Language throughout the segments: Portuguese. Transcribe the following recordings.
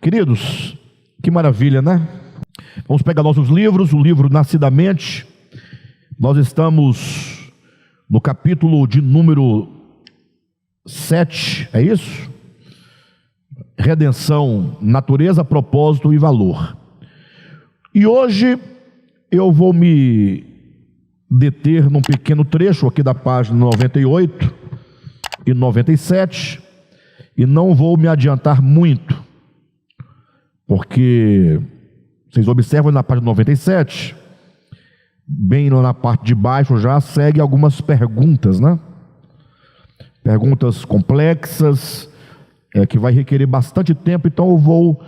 Queridos, que maravilha, né? Vamos pegar nossos livros, o livro Nascidamente. Nós estamos no capítulo de número 7, é isso? Redenção, natureza, propósito e valor. E hoje eu vou me deter num pequeno trecho aqui da página 98 e 97, e não vou me adiantar muito, porque vocês observam na página 97, bem na parte de baixo já segue algumas perguntas, né? Perguntas complexas, que vai requerer bastante tempo, então eu vou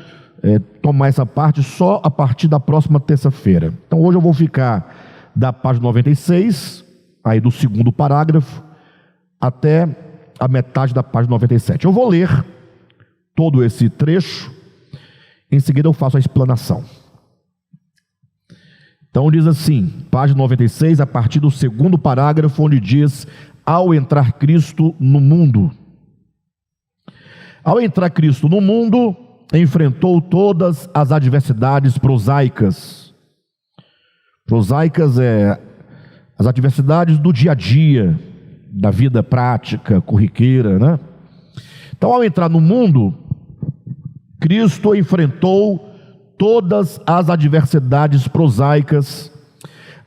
tomar essa parte só a partir da próxima terça-feira. Então hoje eu vou ficar da página 96, aí do segundo parágrafo, até a metade da página 97. Eu vou ler todo esse trecho, em seguida eu faço a explanação. Então diz assim, página 96, a partir do segundo parágrafo, onde diz: ao entrar Cristo no mundo. Ao entrar Cristo no mundo, enfrentou todas as adversidades prosaicas. Prosaicas é as adversidades do dia a dia, da vida prática, corriqueira, né? Então, ao entrar no mundo, Cristo enfrentou todas as adversidades prosaicas,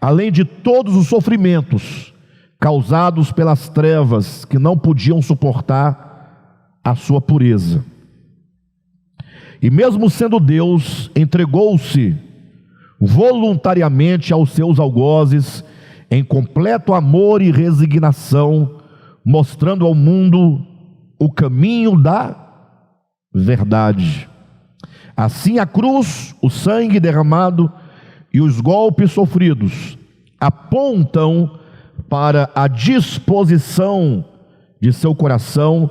além de todos os sofrimentos causados pelas trevas que não podiam suportar a sua pureza. E mesmo sendo Deus, entregou-se voluntariamente aos seus algozes em completo amor e resignação, mostrando ao mundo o caminho da verdade. Assim a cruz, o sangue derramado e os golpes sofridos apontam para a disposição de seu coração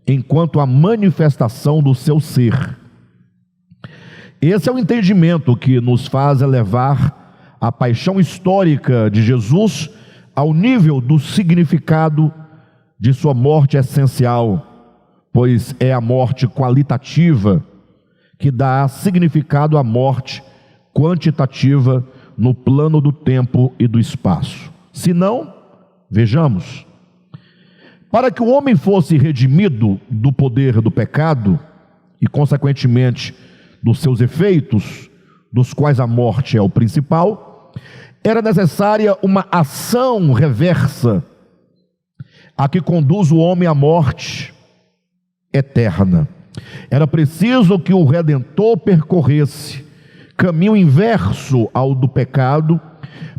enquanto a manifestação do seu ser. Esse é o entendimento que nos faz elevar a paixão histórica de Jesus ao nível do significado de sua morte essencial, pois é a morte qualitativa que dá significado à morte quantitativa no plano do tempo e do espaço. Se não, vejamos, para que o homem fosse redimido do poder do pecado e consequentemente dos seus efeitos, dos quais a morte é o principal, era necessária uma ação reversa, a que conduz o homem à morte eterna. Era preciso que o Redentor percorresse caminho inverso ao do pecado,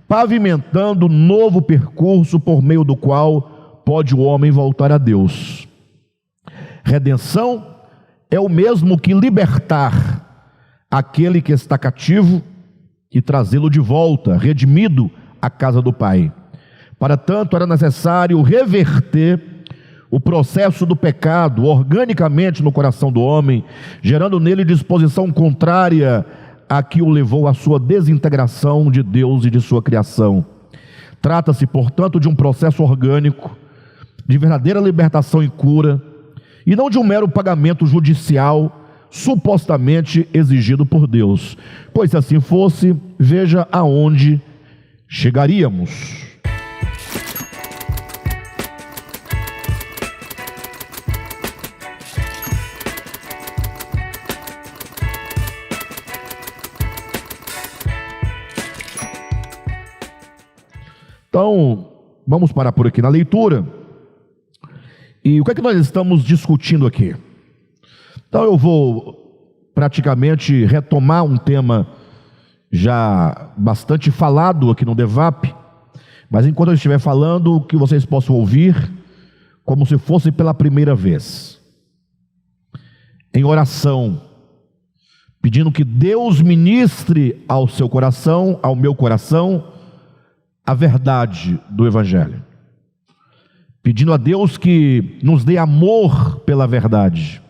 pavimentando novo percurso por meio do qual pode o homem voltar a Deus. Redenção é o mesmo que libertar aquele que está cativo e trazê-lo de volta, redimido, à casa do Pai. Para tanto, era necessário reverter o processo do pecado organicamente no coração do homem, gerando nele disposição contrária a que o levou à sua desintegração de Deus e de sua criação. Trata-se, portanto, de um processo orgânico, de verdadeira libertação e cura, e não de um mero pagamento judicial supostamente exigido por Deus, pois se assim fosse, veja aonde chegaríamos. Então, vamos parar por aqui na leitura. E o que é que nós estamos discutindo aqui? Então eu vou praticamente retomar um tema já bastante falado aqui no DEVAP, mas enquanto eu estiver falando, que vocês possam ouvir como se fosse pela primeira vez, em oração, pedindo que Deus ministre ao seu coração, ao meu coração, a verdade do Evangelho, pedindo a Deus que nos dê amor pela verdade,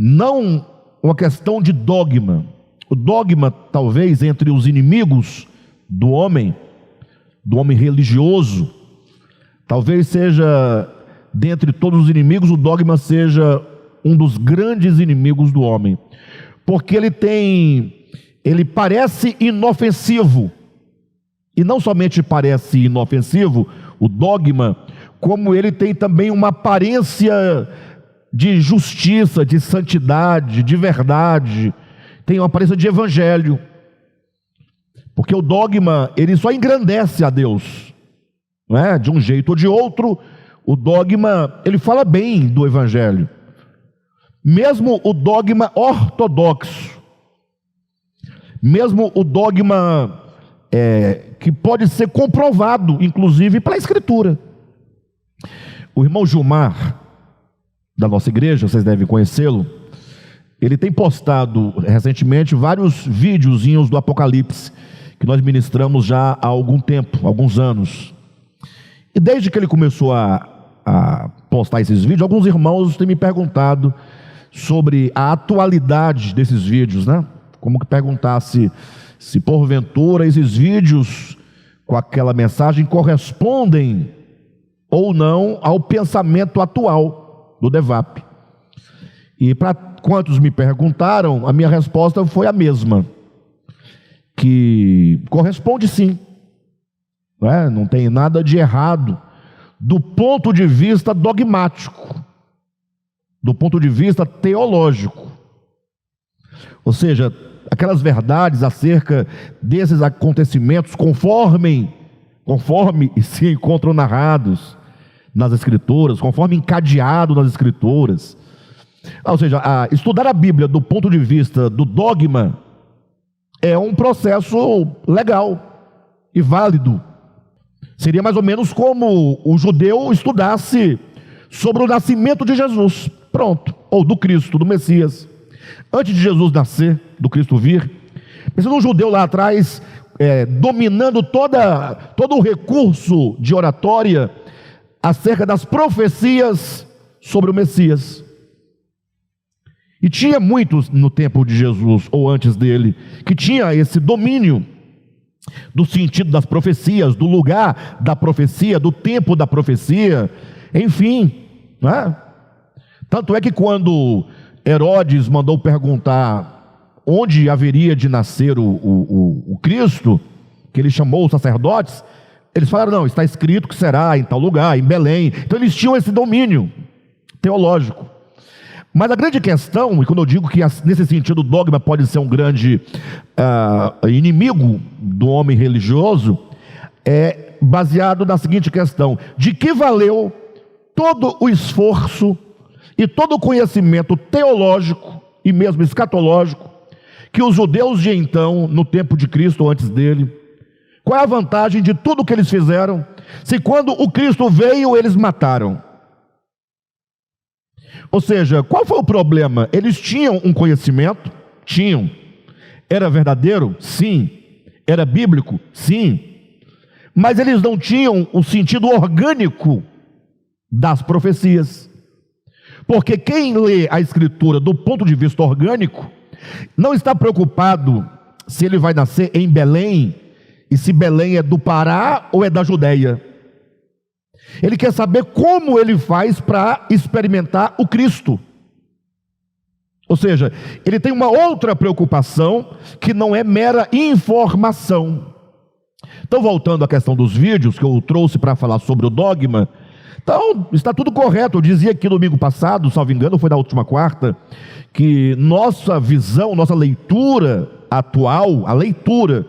não uma questão de dogma. O dogma, talvez, entre os inimigos do homem religioso, talvez seja, dentre todos os inimigos, o dogma seja um dos grandes inimigos do homem, porque ele parece inofensivo, e não somente parece inofensivo, o dogma, como ele tem também uma aparência de justiça, de santidade, de verdade, tem uma aparência de evangelho, porque o dogma, ele só engrandece a Deus, não é? De um jeito ou de outro, o dogma, ele fala bem do evangelho, mesmo o dogma ortodoxo, mesmo o dogma que pode ser comprovado, inclusive pela Escritura. O irmão Gilmar, da nossa igreja, vocês devem conhecê-lo, ele tem postado recentemente vários videozinhos do Apocalipse, que nós ministramos já há algum tempo, alguns anos. E desde que ele começou a postar esses vídeos, alguns irmãos têm me perguntado sobre a atualidade desses vídeos, né? Como que perguntasse se porventura esses vídeos com aquela mensagem correspondem ou não ao pensamento atual do DEVAP. E para quantos me perguntaram, a minha resposta foi a mesma, que corresponde sim, não tem nada de errado do ponto de vista dogmático, do ponto de vista teológico, ou seja, aquelas verdades acerca desses acontecimentos conforme se encontram narrados nas Escrituras, conforme encadeado nas Escrituras. Ou seja, estudar a Bíblia do ponto de vista do dogma é um processo legal e válido. Seria mais ou menos como o judeu estudasse sobre o nascimento de Jesus, pronto, ou do Cristo, do Messias. Antes de Jesus nascer, do Cristo vir, pensa num judeu lá atrás, dominando todo o recurso de oratória acerca das profecias sobre o Messias. E tinha muitos no tempo de Jesus, ou antes dele, que tinha esse domínio do sentido das profecias, do lugar da profecia, do tempo da profecia, enfim, né? Tanto é que quando Herodes mandou perguntar onde haveria de nascer o Cristo, que ele chamou os sacerdotes, eles falaram, não, está escrito que será em tal lugar, em Belém. Então eles tinham esse domínio teológico. Mas a grande questão, e quando eu digo que nesse sentido o dogma pode ser um grande inimigo do homem religioso, é baseado na seguinte questão: de que valeu todo o esforço e todo o conhecimento teológico e mesmo escatológico que os judeus de então, no tempo de Cristo ou antes dele, qual é a vantagem de tudo que eles fizeram, se quando o Cristo veio eles mataram? Ou seja, qual foi o problema? Eles tinham um conhecimento? Tinham. Era verdadeiro? Sim. Era bíblico? Sim. Mas eles não tinham o sentido orgânico das profecias. Porque quem lê a Escritura do ponto de vista orgânico, não está preocupado se ele vai nascer em Belém, e se Belém é do Pará ou é da Judéia. Ele quer saber como ele faz para experimentar o Cristo. Ou seja, ele tem uma outra preocupação que não é mera informação. Então, voltando à questão dos vídeos que eu trouxe para falar sobre o dogma, então está tudo correto. Eu dizia aqui domingo passado, salvo engano, foi na última quarta, que nossa visão, nossa leitura atual, a leitura,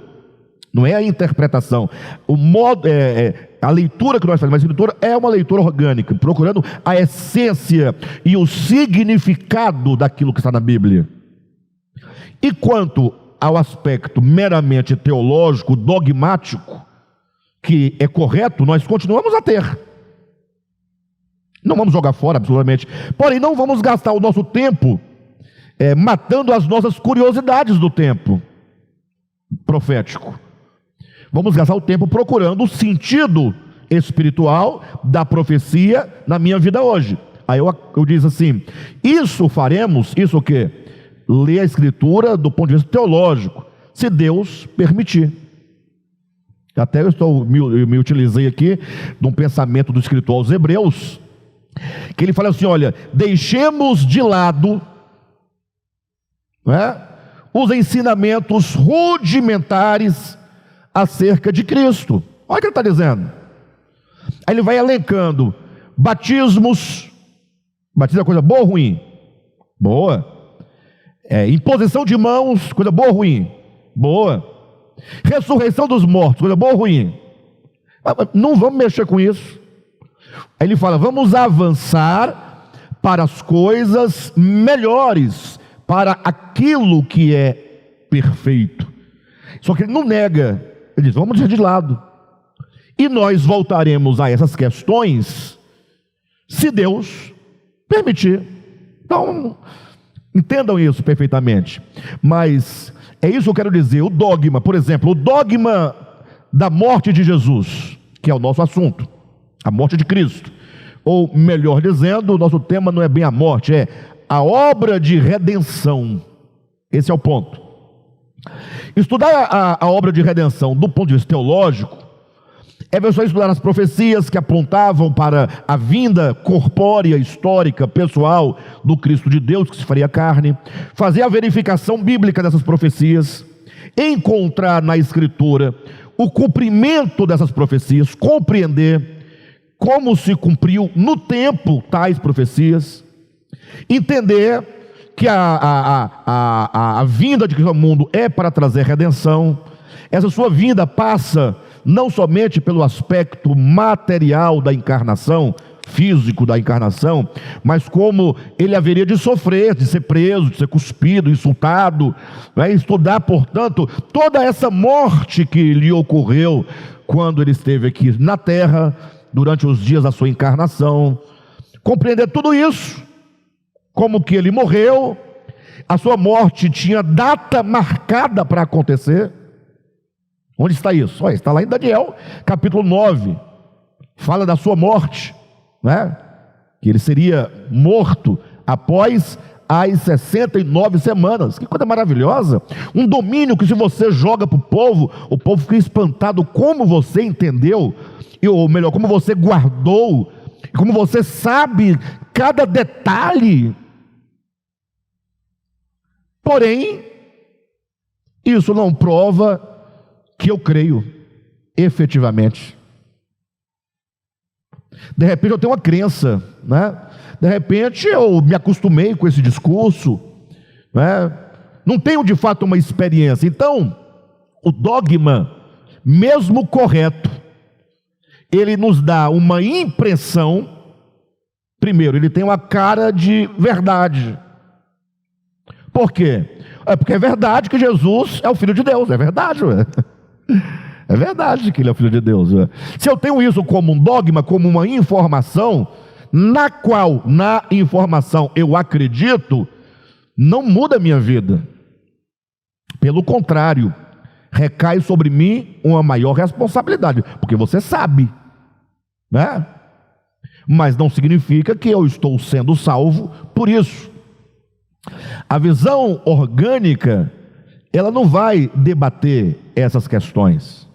não é a interpretação, o modo, a leitura que nós fazemos, a escritura é uma leitura orgânica, procurando a essência e o significado daquilo que está na Bíblia. E quanto ao aspecto meramente teológico, dogmático, que é correto, nós continuamos a ter. Não vamos jogar fora absolutamente, porém não vamos gastar o nosso tempo matando as nossas curiosidades do tempo profético. Vamos gastar o tempo procurando o sentido espiritual da profecia na minha vida hoje. Aí eu disse assim, isso faremos, isso o quê? Ler a Escritura do ponto de vista teológico, se Deus permitir. Até eu me utilizei aqui de um pensamento do escritor aos Hebreus, que ele fala assim: olha, deixemos de lado, né, os ensinamentos rudimentares acerca de Cristo. Olha o que ele está dizendo. Aí ele vai elencando batismos. Batismo é coisa boa ou ruim? Boa. Imposição de mãos, coisa boa ou ruim? Boa. Ressurreição dos mortos, coisa boa ou ruim? Não vamos mexer com isso. Aí ele fala: vamos avançar para as coisas melhores, para aquilo que é perfeito. Só que ele não nega, ele diz: vamos deixar de lado, e nós voltaremos a essas questões, se Deus permitir. Então, entendam isso perfeitamente. Mas é isso que eu quero dizer. O dogma, por exemplo, o dogma da morte de Jesus, que é o nosso assunto, a morte de Cristo, ou melhor dizendo, o nosso tema não é bem a morte, é a obra de redenção. Esse é o ponto. Estudar a obra de redenção do ponto de vista teológico é só estudar as profecias que apontavam para a vinda corpórea, histórica, pessoal do Cristo de Deus, que se faria carne, fazer a verificação bíblica dessas profecias, encontrar na Escritura o cumprimento dessas profecias, compreender como se cumpriu no tempo tais profecias, entender que a vinda de Cristo ao mundo é para trazer redenção. Essa sua vinda passa não somente pelo aspecto material da encarnação, físico da encarnação, mas como ele haveria de sofrer, de ser preso, de ser cuspido, insultado, né? Estudar, portanto, toda essa morte que lhe ocorreu quando ele esteve aqui na terra, durante os dias da sua encarnação, compreender tudo isso, como que ele morreu, a sua morte tinha data marcada para acontecer. Onde está isso? Olha, está lá em Daniel, capítulo 9, fala da sua morte, né? Que ele seria morto após as 69 semanas. Que coisa maravilhosa! Um domínio que, se você joga para o povo fica espantado como você entendeu, ou melhor, como você guardou, como você sabe cada detalhe. Porém, isso não prova que eu creio efetivamente. De repente eu tenho uma crença, né? De repente eu me acostumei com esse discurso, né? Não tenho de fato uma experiência. Então, o dogma, mesmo correto, ele nos dá uma impressão. Primeiro, ele tem uma cara de verdade. Por quê? Porque é verdade que Jesus é o Filho de Deus, é verdade, ué. É verdade que ele é o Filho de Deus, ué. Se eu tenho isso como um dogma, como uma informação, na qual, na informação eu acredito, não muda a minha vida. Pelo contrário, recai sobre mim uma maior responsabilidade, porque você sabe, né? Mas não significa que eu estou sendo salvo por isso. A visão orgânica, ela não vai debater essas questões.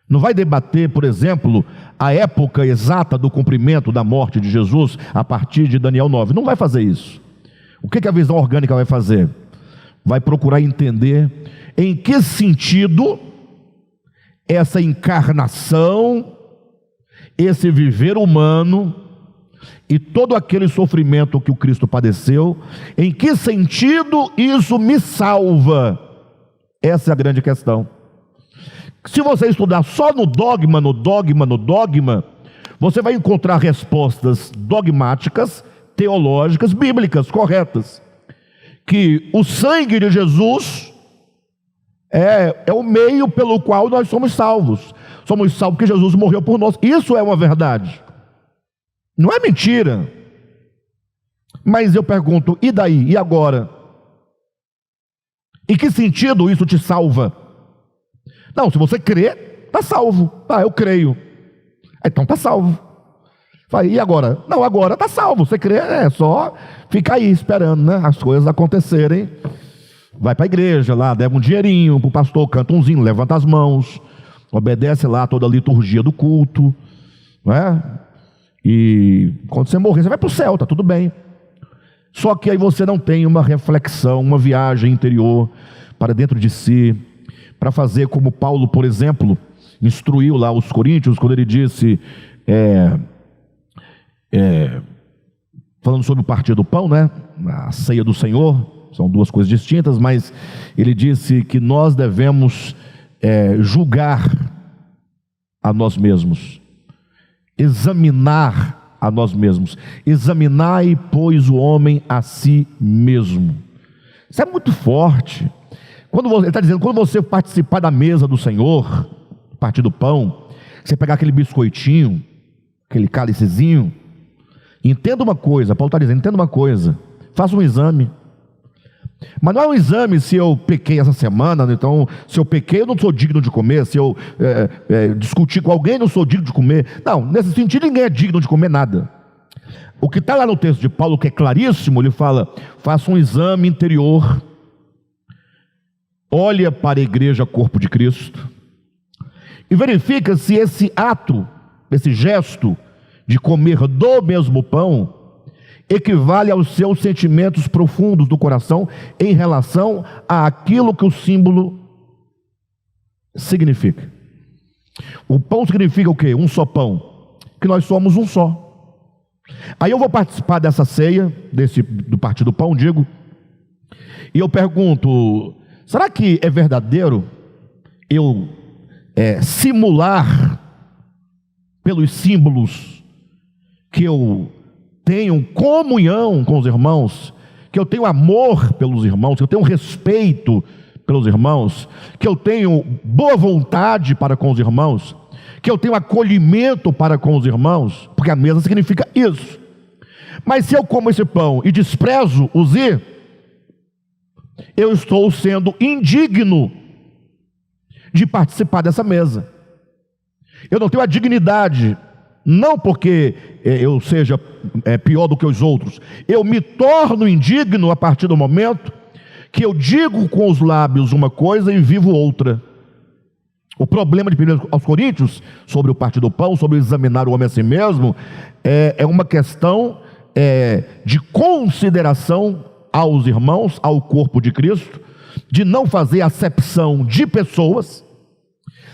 Não vai debater, por exemplo, a época exata do cumprimento da morte de Jesus a partir de Daniel 9. Não vai fazer isso. O que a visão orgânica vai fazer? Vai procurar entender em que sentido essa encarnação, esse viver humano e todo aquele sofrimento que o Cristo padeceu, em que sentido isso me salva? Essa é a grande questão. Se você estudar só no dogma, você vai encontrar respostas dogmáticas, teológicas, bíblicas, corretas. Que o sangue de Jesus é o meio pelo qual nós somos salvos. Somos salvos porque Jesus morreu por nós. Isso é uma verdade. Não é mentira. Mas eu pergunto, e daí? E agora? Em que sentido isso te salva? Não, se você crê, está salvo. Eu creio. Então está salvo. E agora? Não, agora está salvo. Você crê, é só ficar aí esperando, né, as coisas acontecerem. Vai para a igreja lá, deve um dinheirinho para o pastor, canta umzinho, levanta as mãos, obedece lá toda a liturgia do culto, né? E quando você morrer, você vai para o céu, está tudo bem. Só que aí você não tem uma reflexão, uma viagem interior para dentro de si, para fazer como Paulo, por exemplo, instruiu lá os coríntios, quando ele disse, falando sobre o partir do pão, né? A ceia do Senhor, são duas coisas distintas, mas ele disse que nós devemos julgar a nós mesmos, examinar a nós mesmos. Examinai, pois, o homem a si mesmo. Isso é muito forte. Ele está dizendo, quando você participar da mesa do Senhor, partir do pão, você pegar aquele biscoitinho, aquele cálicezinho, entenda uma coisa, Paulo está dizendo, entenda uma coisa, faça um exame. Mas não é um exame se eu pequei essa semana, então se eu pequei eu não sou digno de comer, se eu discutir com alguém eu não sou digno de comer. Não, nesse sentido ninguém é digno de comer nada. O que está lá no texto de Paulo, que é claríssimo, ele fala, faça um exame interior, olha para a igreja corpo de Cristo, e verifica se esse ato, esse gesto de comer do mesmo pão, equivale aos seus sentimentos profundos do coração em relação àquilo que o símbolo significa. O pão significa o quê? Um só pão. Que nós somos um só. Aí eu vou participar dessa ceia, do partir do pão, digo, e eu pergunto, será que é verdadeiro eu simular pelos símbolos que eu tenho comunhão com os irmãos, que eu tenho amor pelos irmãos, que eu tenho respeito pelos irmãos, que eu tenho boa vontade para com os irmãos, que eu tenho acolhimento para com os irmãos, porque a mesa significa isso. Mas se eu como esse pão e desprezo os eu estou sendo indigno de participar dessa mesa. Eu não tenho a dignidade, não porque eu seja pior do que os outros, eu me torno indigno a partir do momento que eu digo com os lábios uma coisa e vivo outra. O problema de 1 aos Coríntios, sobre o partir do pão, sobre examinar o homem a si mesmo, é uma questão de consideração aos irmãos, ao corpo de Cristo, de não fazer acepção de pessoas.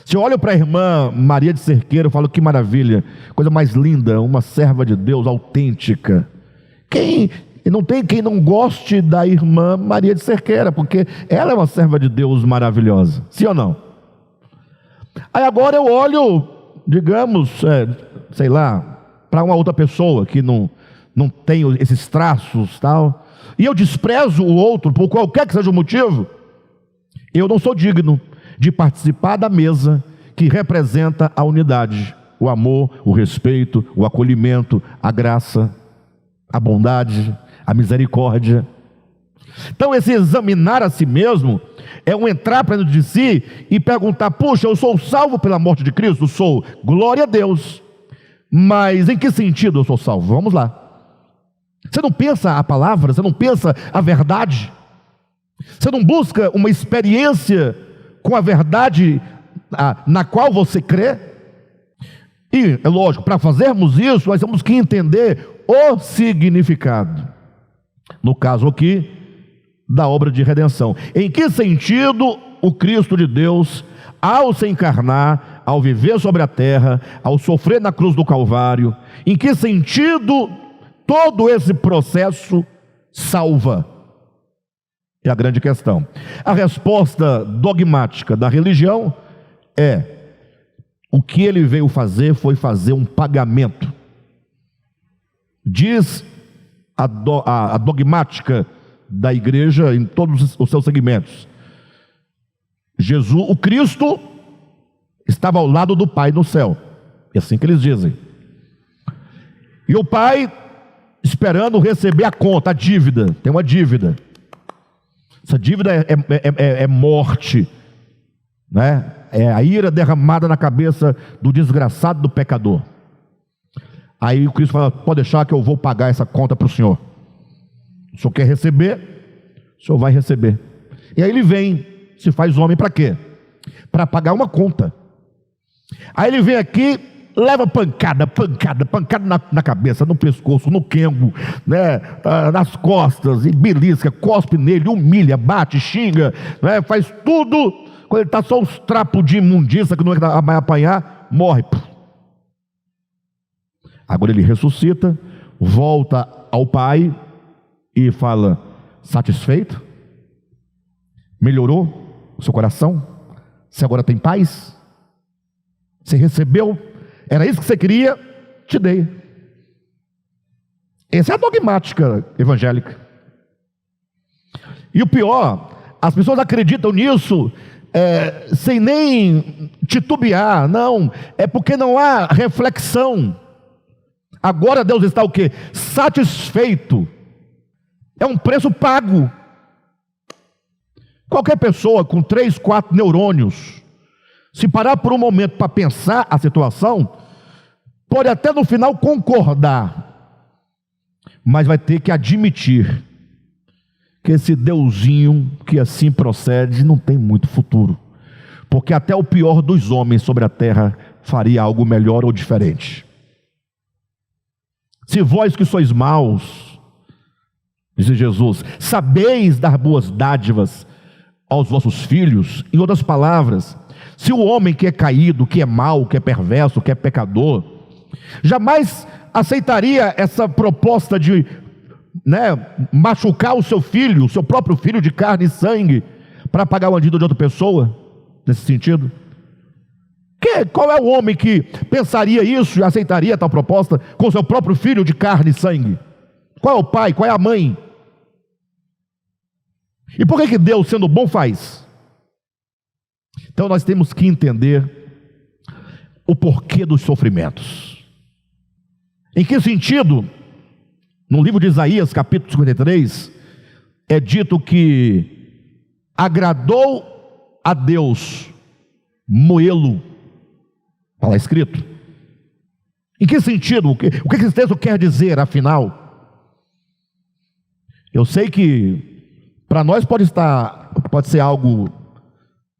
Se eu olho para a irmã Maria de Cerqueira, eu falo, que maravilha, coisa mais linda, uma serva de Deus autêntica. Não tem quem não goste da irmã Maria de Cerqueira, porque ela é uma serva de Deus maravilhosa, sim ou não? Aí agora eu olho, digamos, sei lá, para uma outra pessoa que não tem esses traços, tal, e eu desprezo o outro, por qualquer que seja o motivo, eu não sou digno de participar da mesa que representa a unidade, o amor, o respeito, o acolhimento, a graça, a bondade, a misericórdia. Então esse examinar a si mesmo é um entrar para dentro de si e perguntar, puxa, eu sou salvo pela morte de Cristo? Sou, glória a Deus, mas em que sentido eu sou salvo? Vamos lá. Você não pensa a palavra, você não pensa a verdade, você não busca uma experiência com a verdade na qual você crê? E, é lógico, para fazermos isso, nós temos que entender o significado, no caso aqui, da obra de redenção. Em que sentido o Cristo de Deus, ao se encarnar, ao viver sobre a terra, ao sofrer na cruz do Calvário, em que sentido todo esse processo salva? É a grande questão. A resposta dogmática da religião o que ele veio fazer foi fazer um pagamento. Diz a dogmática da igreja em todos os seus segmentos: Jesus, o Cristo, estava ao lado do Pai no céu. É assim que eles dizem. E o Pai esperando receber a conta, a dívida. Tem uma dívida. Essa dívida é morte, né? É a ira derramada na cabeça do desgraçado, do pecador. Aí o Cristo fala, pode deixar que eu vou pagar essa conta para o senhor. O senhor quer receber? O senhor vai receber. E aí ele vem, se faz homem para quê? Para pagar uma conta. Aí ele vem aqui, leva pancada, pancada, pancada na cabeça, no pescoço, no quengo, né, nas costas, e belisca, cospe nele, humilha, bate, xinga, né, faz tudo. Quando ele está só uns trapos de imundícia que não vai apanhar, morre. Agora ele ressuscita, volta ao Pai e fala: satisfeito? Melhorou o seu coração? Você agora tem paz? Você recebeu? Era isso que você queria? Te dei. Essa é a dogmática evangélica. E o pior, as pessoas acreditam nisso sem nem titubear. Não, é porque não há reflexão. Agora Deus está o quê? Satisfeito. É um preço pago. Qualquer pessoa com 3, 4 neurônios, se parar por um momento para pensar a situação, pode até no final concordar, mas vai ter que admitir que esse Deusinho que assim procede não tem muito futuro, porque até o pior dos homens sobre a terra faria algo melhor ou diferente. Se vós que sois maus, diz Jesus, sabeis dar boas dádivas aos vossos filhos, em outras palavras, se o homem que é caído, que é mau, que é perverso, que é pecador, jamais aceitaria essa proposta de machucar o seu filho, o seu próprio filho de carne e sangue, para pagar o dívida de outra pessoa, nesse sentido. Qual é o homem que pensaria isso e aceitaria tal proposta com o seu próprio filho de carne e sangue? Qual é o pai? Qual é a mãe? E por que Deus, sendo bom, faz? Então nós temos que entender o porquê dos sofrimentos. Em que sentido? No livro de Isaías, capítulo 53, é dito que agradou a Deus moê-lo. Está lá escrito. Em que sentido? O que esse texto quer dizer, afinal? Eu sei que para nós pode ser algo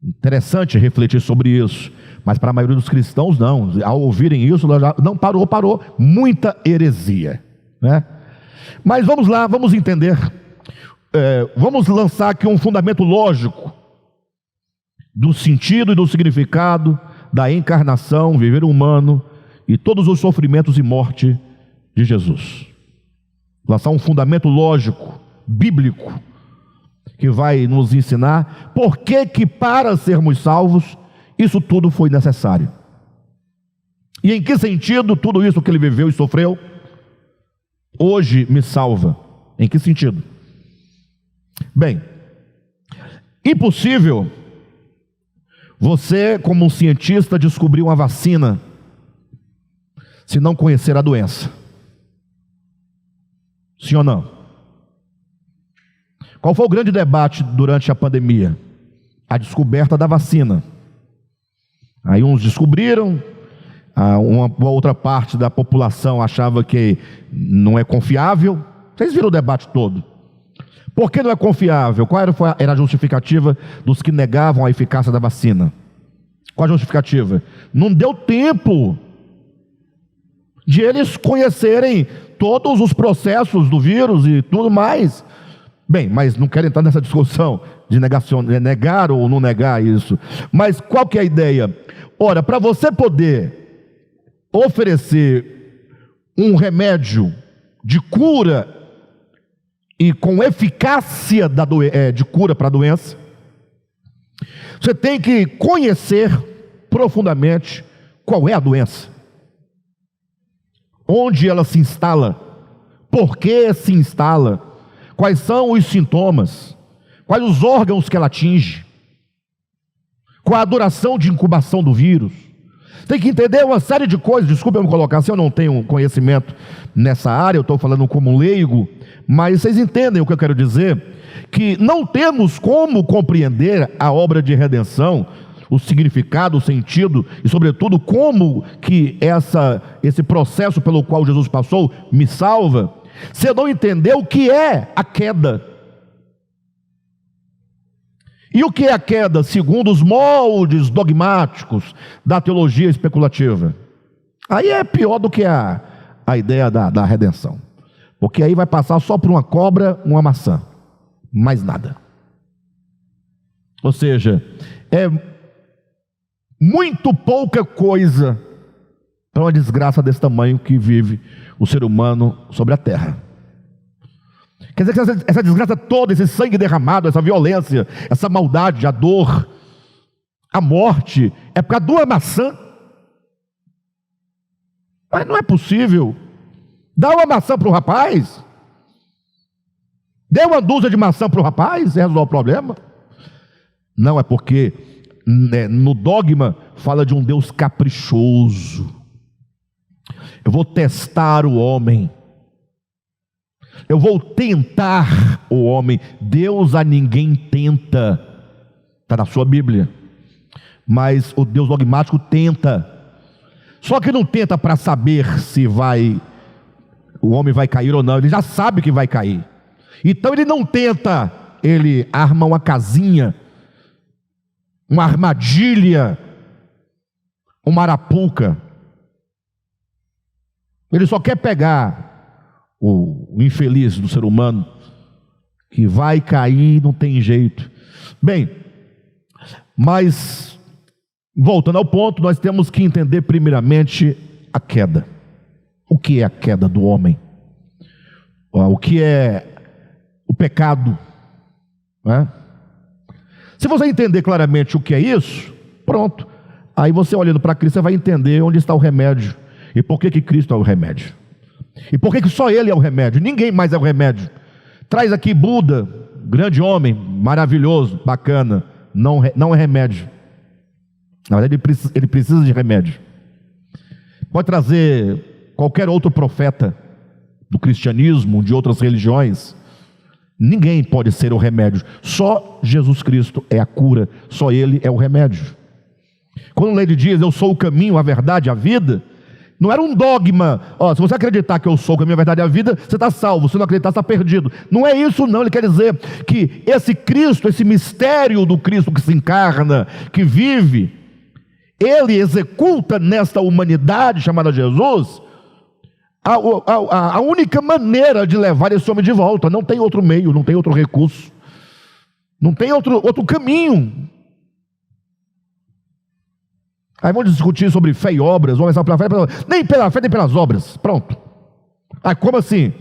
interessante refletir sobre isso, mas para a maioria dos cristãos não. Ao ouvirem isso, não parou muita heresia, né? Mas vamos lá, vamos entender. Vamos lançar aqui um fundamento lógico do sentido e do significado da encarnação, viver humano e todos os sofrimentos e morte de Jesus. Lançar um fundamento lógico, bíblico, que vai nos ensinar por que para sermos salvos, isso tudo foi necessário. E em que sentido tudo isso que ele viveu e sofreu, hoje me salva? Em que sentido? Bem, impossível você, como um cientista, descobrir uma vacina se não conhecer a doença. Sim ou não? Qual foi o grande debate durante a pandemia? A descoberta da vacina. Aí uns descobriram, uma outra parte da população achava que não é confiável. Vocês viram o debate todo. Por que não é confiável? Qual era a justificativa dos que negavam a eficácia da vacina? Qual a justificativa? Não deu tempo de eles conhecerem todos os processos do vírus e tudo mais. Bem, mas não quero entrar nessa discussão de negar ou não negar isso. Mas qual que é a ideia? Ora, para você poder oferecer um remédio de cura e com eficácia de cura para a doença, você tem que conhecer profundamente qual é a doença, onde ela se instala, por que se instala, quais são os sintomas, quais os órgãos que ela atinge, qual a duração de incubação do vírus. Tem que entender uma série de coisas. Desculpa eu me colocar assim, eu não tenho conhecimento nessa área, eu estou falando como leigo, mas vocês entendem o que eu quero dizer, que não temos como compreender a obra de redenção, o significado, o sentido e sobretudo como que esse processo pelo qual Jesus passou me salva, você não entendeu o que é a queda. E o que é a queda, segundo os moldes dogmáticos da teologia especulativa? Aí é pior do que a ideia da redenção. Porque aí vai passar só por uma cobra, uma maçã. Mais nada. Ou seja, é muito pouca coisa para uma desgraça desse tamanho que vive o ser humano sobre a terra. Quer dizer que essa desgraça toda, esse sangue derramado, essa violência, essa maldade, a dor, a morte, é por causa de uma maçã? Mas não é possível. Dá uma maçã para o rapaz. Dê uma dúzia de maçã para o rapaz e resolve o problema. Não, é porque no dogma fala de um Deus caprichoso. Eu vou testar o homem. Eu vou tentar o homem. Deus a ninguém tenta. Está na sua Bíblia. Mas o Deus dogmático tenta. Só que não tenta para saber se o homem vai cair ou não. Ele já sabe que vai cair. Então ele não tenta. Ele arma uma casinha, uma armadilha, uma arapuca. Ele só quer pegar o infeliz do ser humano, que vai cair, não tem jeito. Bem, mas voltando ao ponto, nós temos que entender primeiramente a queda. O que é a queda do homem? O que é o pecado? Né? Se você entender claramente o que é isso, pronto. Aí você olhando para Cristo, você vai entender onde está o remédio. E por que Cristo é o remédio? E por que só Ele é o remédio? Ninguém mais é o remédio. Traz aqui Buda, grande homem, maravilhoso, bacana. Não é remédio. Na verdade ele precisa de remédio. Pode trazer qualquer outro profeta do cristianismo, de outras religiões. Ninguém pode ser o remédio. Só Jesus Cristo é a cura. Só Ele é o remédio. Quando ele diz, eu sou o caminho, a verdade, a vida, não era um dogma. Se você acreditar que eu sou o caminho, a verdade e a vida, você está salvo. Se não acreditar, você está perdido. Não é isso não. Ele quer dizer que esse Cristo, esse mistério do Cristo que se encarna, que vive, Ele executa nesta humanidade chamada Jesus a única maneira de levar esse homem de volta. Não tem outro meio, não tem outro recurso, não tem outro caminho. Aí vamos discutir sobre fé e obras. Vamos começar pela fé, nem pela fé nem pelas obras. Pronto. Como assim?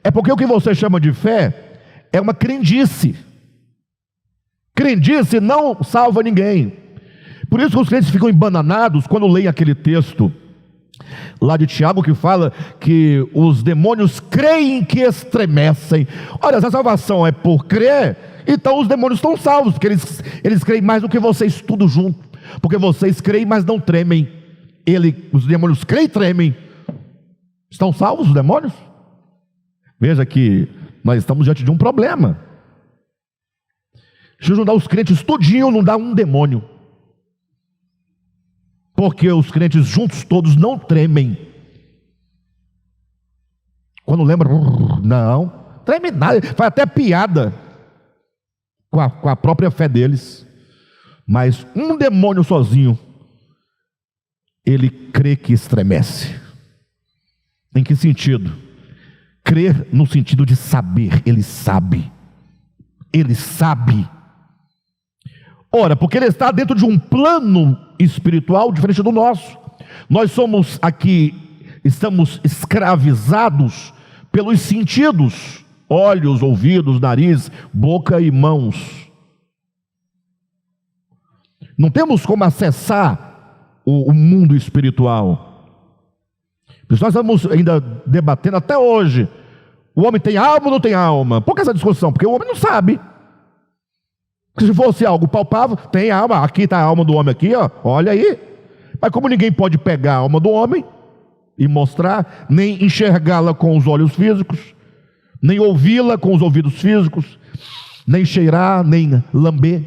É porque o que você chama de fé é uma crendice. Crendice não salva ninguém. Por isso que os crentes ficam embananados quando leem aquele texto lá de Tiago, que fala que os demônios creem que estremecem. Olha, se a salvação é por crer, então os demônios estão salvos, porque eles creem mais do que vocês tudo junto. Porque vocês creem, mas não tremem. Os demônios creem e tremem. Estão salvos os demônios? Veja que nós estamos diante de um problema. Se juntar os crentes tudinho, não dá um demônio. Porque os crentes juntos todos não tremem. Quando lembra, não treme nada, faz até piada com a própria fé deles. Mas um demônio sozinho, ele crê que estremece. Em que sentido? Crer no sentido de saber. Ele sabe. Ele sabe. Ora, porque ele está dentro de um plano espiritual diferente do nosso. Nós somos aqui, estamos escravizados pelos sentidos: olhos, ouvidos, nariz, boca e mãos. Não temos como acessar o mundo espiritual. Por isso nós estamos ainda debatendo até hoje: o homem tem alma ou não tem alma? Por que essa discussão? Porque o homem não sabe. Se fosse algo palpável, tem alma, aqui está a alma do homem aqui, olha aí. Mas como ninguém pode pegar a alma do homem e mostrar, nem enxergá-la com os olhos físicos, nem ouvi-la com os ouvidos físicos, nem cheirar, nem lamber.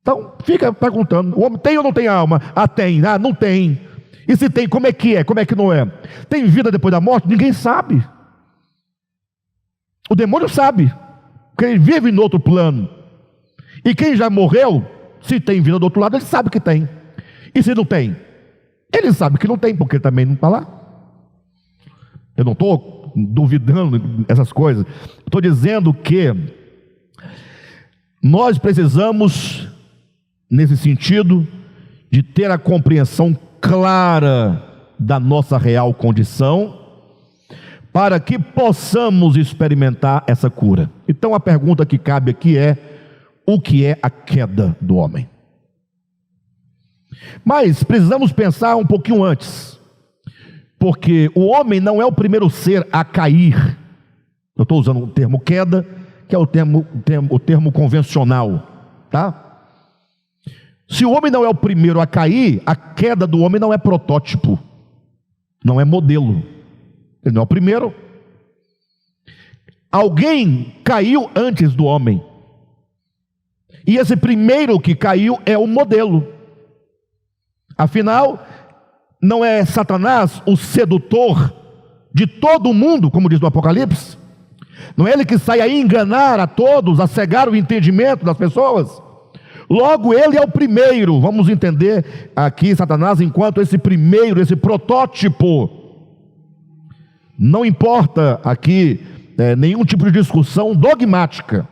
Então fica perguntando: o homem tem ou não tem alma? Tem. Não tem. E se tem, como é que é? Como é que não é? Tem vida depois da morte? Ninguém sabe. O demônio sabe, porque ele vive no outro plano. E quem já morreu, se tem vida do outro lado, ele sabe que tem. E se não tem? Ele sabe que não tem, porque ele também não está lá. Eu não estou duvidando dessas coisas. Estou dizendo que nós precisamos, nesse sentido, de ter a compreensão clara da nossa real condição, para que possamos experimentar essa cura. Então a pergunta que cabe aqui é: o que é a queda do homem? Mas precisamos pensar um pouquinho antes, porque o homem não é o primeiro ser a cair. Eu estou usando o termo queda, que é o termo convencional, tá? Se o homem não é o primeiro a cair, a queda do homem não é protótipo, não é modelo. Ele não é o primeiro. Alguém caiu antes do homem, e esse primeiro que caiu é o modelo. Afinal, não é Satanás o sedutor de todo mundo, como diz no Apocalipse? Não é ele que sai a enganar a todos, a cegar o entendimento das pessoas? Logo, ele é o primeiro. Vamos entender aqui Satanás enquanto esse primeiro, esse protótipo. Não importa aqui nenhum tipo de discussão dogmática.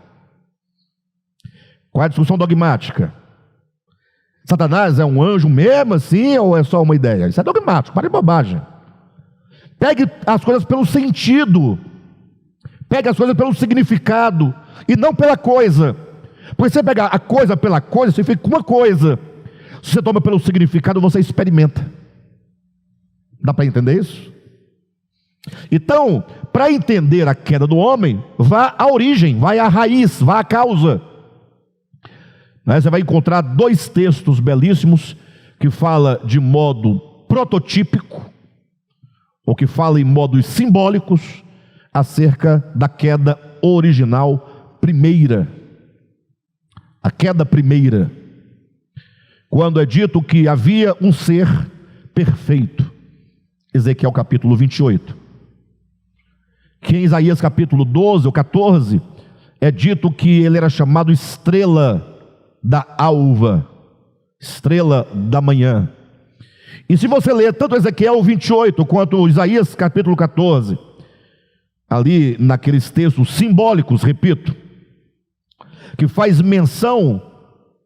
Qual é a discussão dogmática? Satanás é um anjo mesmo assim, ou é só uma ideia? Isso é dogmático, para de bobagem. Pegue as coisas pelo sentido, pegue as coisas pelo significado, e não pela coisa. Porque você pegar a coisa pela coisa, você fica com uma coisa. Se você toma pelo significado, você experimenta. Dá para entender isso? Então, para entender a queda do homem, vá à origem, vai à raiz, vá à causa. Você vai encontrar dois textos belíssimos que falam de modo prototípico, ou que falam em modos simbólicos, acerca da queda original primeira. A queda primeira, quando é dito que havia um ser perfeito. Ezequiel capítulo 28. Que em Isaías capítulo 12 ou 14 é dito que ele era chamado estrela da alva, estrela da manhã. E se você ler tanto Ezequiel 28 quanto Isaías capítulo 14, ali naqueles textos simbólicos, repito, que faz menção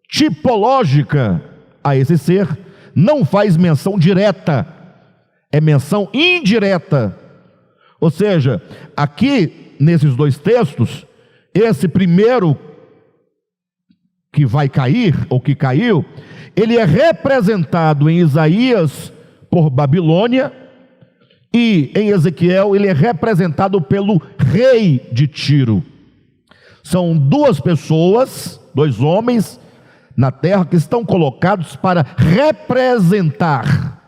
tipológica a esse ser, não faz menção direta, é menção indireta. Ou seja, aqui nesses dois textos, esse primeiro que vai cair, ou que caiu, ele é representado em Isaías por Babilônia, e em Ezequiel ele é representado pelo rei de Tiro. São duas pessoas, dois homens na terra que estão colocados para representar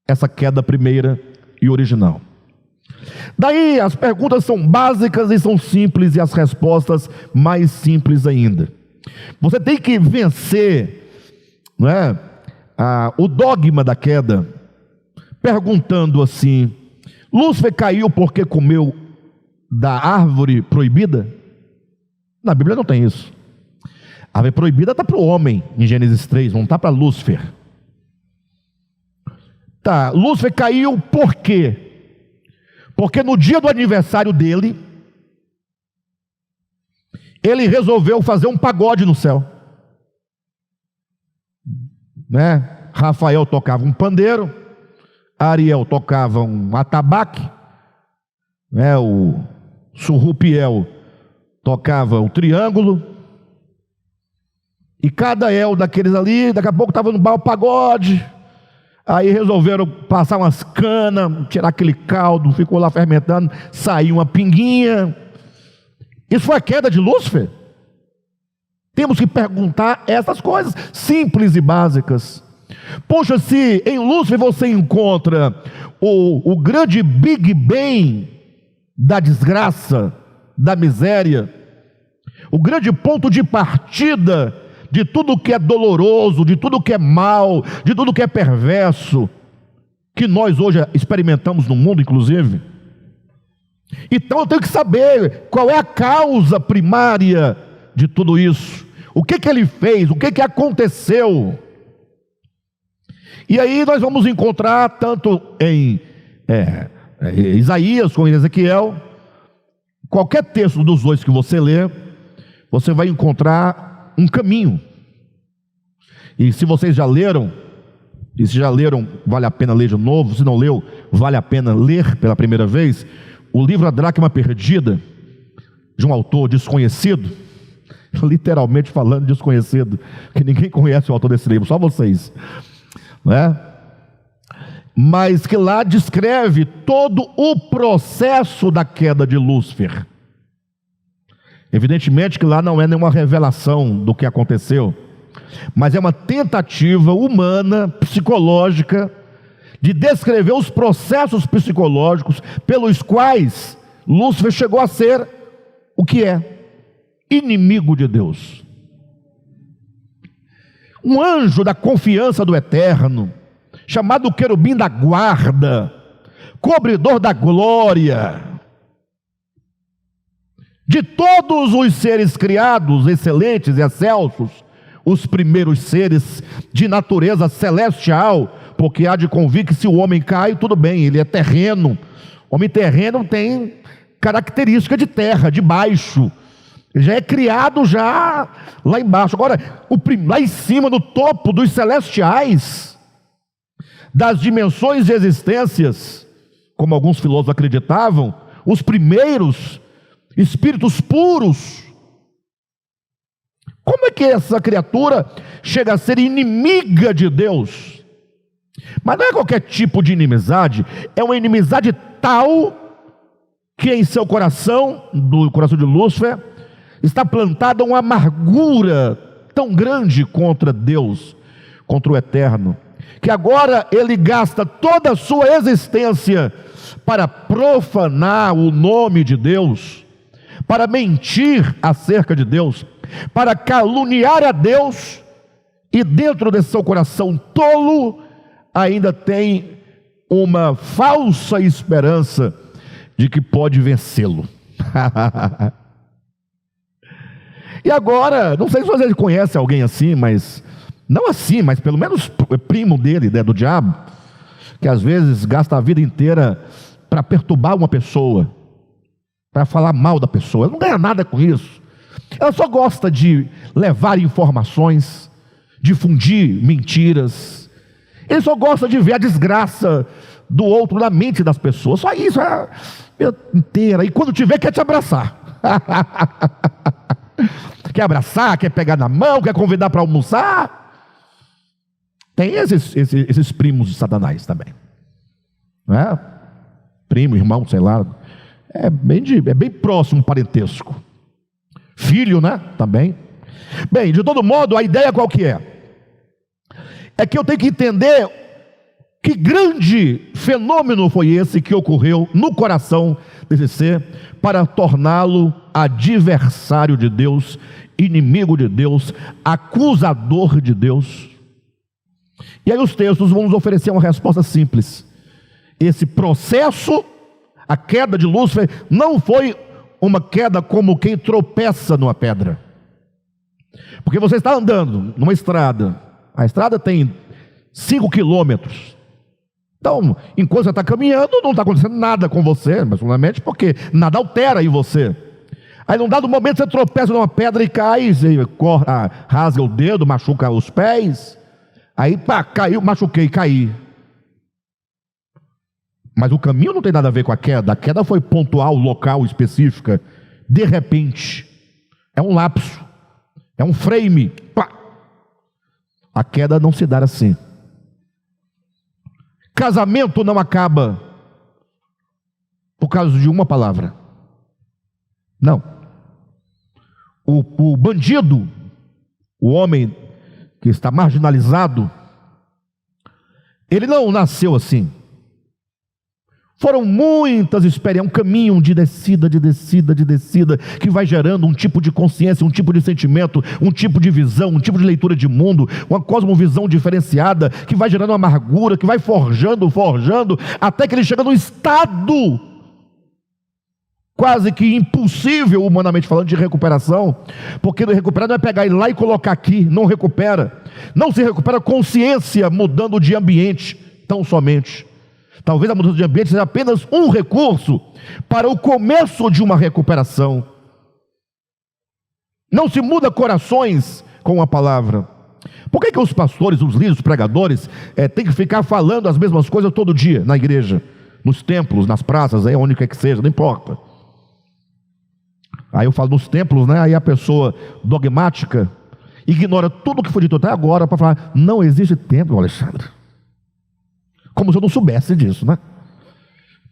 essa queda primeira e original. Daí as perguntas são básicas e são simples, e as respostas mais simples ainda. Você tem que vencer, não é, o dogma da queda, perguntando assim: Lúcifer caiu porque comeu da árvore proibida? Na Bíblia não tem isso. A árvore proibida está para o homem, em Gênesis 3, não está para Lúcifer. Tá, Lúcifer caiu por quê? Porque no dia do aniversário dele, ele resolveu fazer um pagode no céu, né? Rafael tocava um pandeiro, Ariel tocava um atabaque, né? O Surrupiel tocava o triângulo, e cada El daqueles ali, daqui a pouco estava no bar o pagode. Aí resolveram passar umas canas, tirar aquele caldo, ficou lá fermentando, saiu uma pinguinha. Isso foi a queda de Lúcifer? Temos que perguntar essas coisas simples e básicas. Poxa, se em Lúcifer você encontra o grande Big Bang da desgraça, da miséria, o grande ponto de partida de tudo que é doloroso, de tudo que é mal, de tudo que é perverso, que nós hoje experimentamos no mundo, inclusive. Então eu tenho que saber qual é a causa primária de tudo isso. O que ele fez, o que aconteceu. E aí nós vamos encontrar, tanto em Isaías como em Ezequiel, qualquer texto dos dois que você ler, você vai encontrar um caminho. E se vocês já leram, e se já leram, vale a pena ler de novo. Se não leu, vale a pena ler pela primeira vez o livro A Dracma Perdida, de um autor desconhecido, literalmente falando desconhecido, que ninguém conhece o autor desse livro, só vocês, né? Mas que lá descreve todo o processo da queda de Lúcifer. Evidentemente que lá não é nenhuma revelação do que aconteceu, mas é uma tentativa humana, psicológica, de descrever os processos psicológicos pelos quais Lúcifer chegou a ser o que é: inimigo de Deus, um anjo da confiança do Eterno, chamado querubim da guarda, cobridor da glória. De todos os seres criados, excelentes e excelsos, os primeiros seres de natureza celestial, porque há de convir que se o homem cai, tudo bem, ele é terreno. O homem terreno tem característica de terra, de baixo. Ele já é criado já lá embaixo. Agora, lá em cima, no topo dos celestiais, das dimensões de existências, como alguns filósofos acreditavam, os primeiros espíritos puros. Como é que essa criatura chega a ser inimiga de Deus? Mas não é qualquer tipo de inimizade, é uma inimizade tal que em seu coração, do coração de Lúcifer, está plantada uma amargura tão grande contra Deus, contra o Eterno, que agora ele gasta toda a sua existência para profanar o nome de Deus, para mentir acerca de Deus, para caluniar a Deus, e dentro desse seu coração tolo ainda tem uma falsa esperança de que pode vencê-lo. E agora, não sei se vocês conhecem alguém assim, mas não assim, mas pelo menos primo dele, né, do diabo, que às vezes gasta a vida inteira para perturbar uma pessoa, para falar mal da pessoa. Ela não ganha nada com isso. Ela só gosta de levar informações, difundir mentiras. Ele só gosta de ver a desgraça do outro na mente das pessoas. Só isso, a vida inteira. E quando te vê, quer te abraçar. Quer abraçar, quer pegar na mão, quer convidar para almoçar. Tem esses primos de Satanás também, não é? Primo, irmão, sei lá. É bem próximo o parentesco. Filho, né? Também. Bem, de todo modo, a ideia qual que é? É que eu tenho que entender que grande fenômeno foi esse que ocorreu no coração desse ser para torná-lo adversário de Deus, inimigo de Deus, acusador de Deus. E aí os textos vão nos oferecer uma resposta simples. Esse processo, a queda de Lúcifer, não foi uma queda como quem tropeça numa pedra. Porque você está andando numa estrada, a estrada tem 5 quilômetros. Então, enquanto você está caminhando, não está acontecendo nada com você, mas solamente porque nada altera em você. Aí num dado momento você tropeça numa pedra e cai, você rasga o dedo, machuca os pés. Aí pá, caiu, machuquei, caí. Mas o caminho não tem nada a ver com a queda foi pontual, local, específica. De repente, é um lapso, é um frame, pá. A queda não se dá assim. Casamento não acaba por causa de uma palavra. Não. O bandido, o homem que está marginalizado, ele não nasceu assim. Foram muitas experiências, um caminho de descida, que vai gerando um tipo de consciência, um tipo de sentimento, um tipo de visão, um tipo de leitura de mundo, uma cosmovisão diferenciada, que vai gerando uma amargura, que vai forjando, até que ele chega no estado quase que impossível, humanamente falando, de recuperação, porque recuperar não é pegar ele lá e colocar aqui, não recupera. Não se recupera consciência mudando de ambiente, tão somente. Talvez a mudança de ambiente seja apenas um recurso para o começo de uma recuperação. Não se muda corações com a palavra. Por que os pastores, os líderes, os pregadores têm que ficar falando as mesmas coisas todo dia na igreja, nos templos, nas praças, aí onde quer que seja, não importa. Aí eu falo nos templos, né? Aí a pessoa dogmática ignora tudo o que foi dito até agora para falar, não existe templo, Alexandre. Como se eu não soubesse disso, né?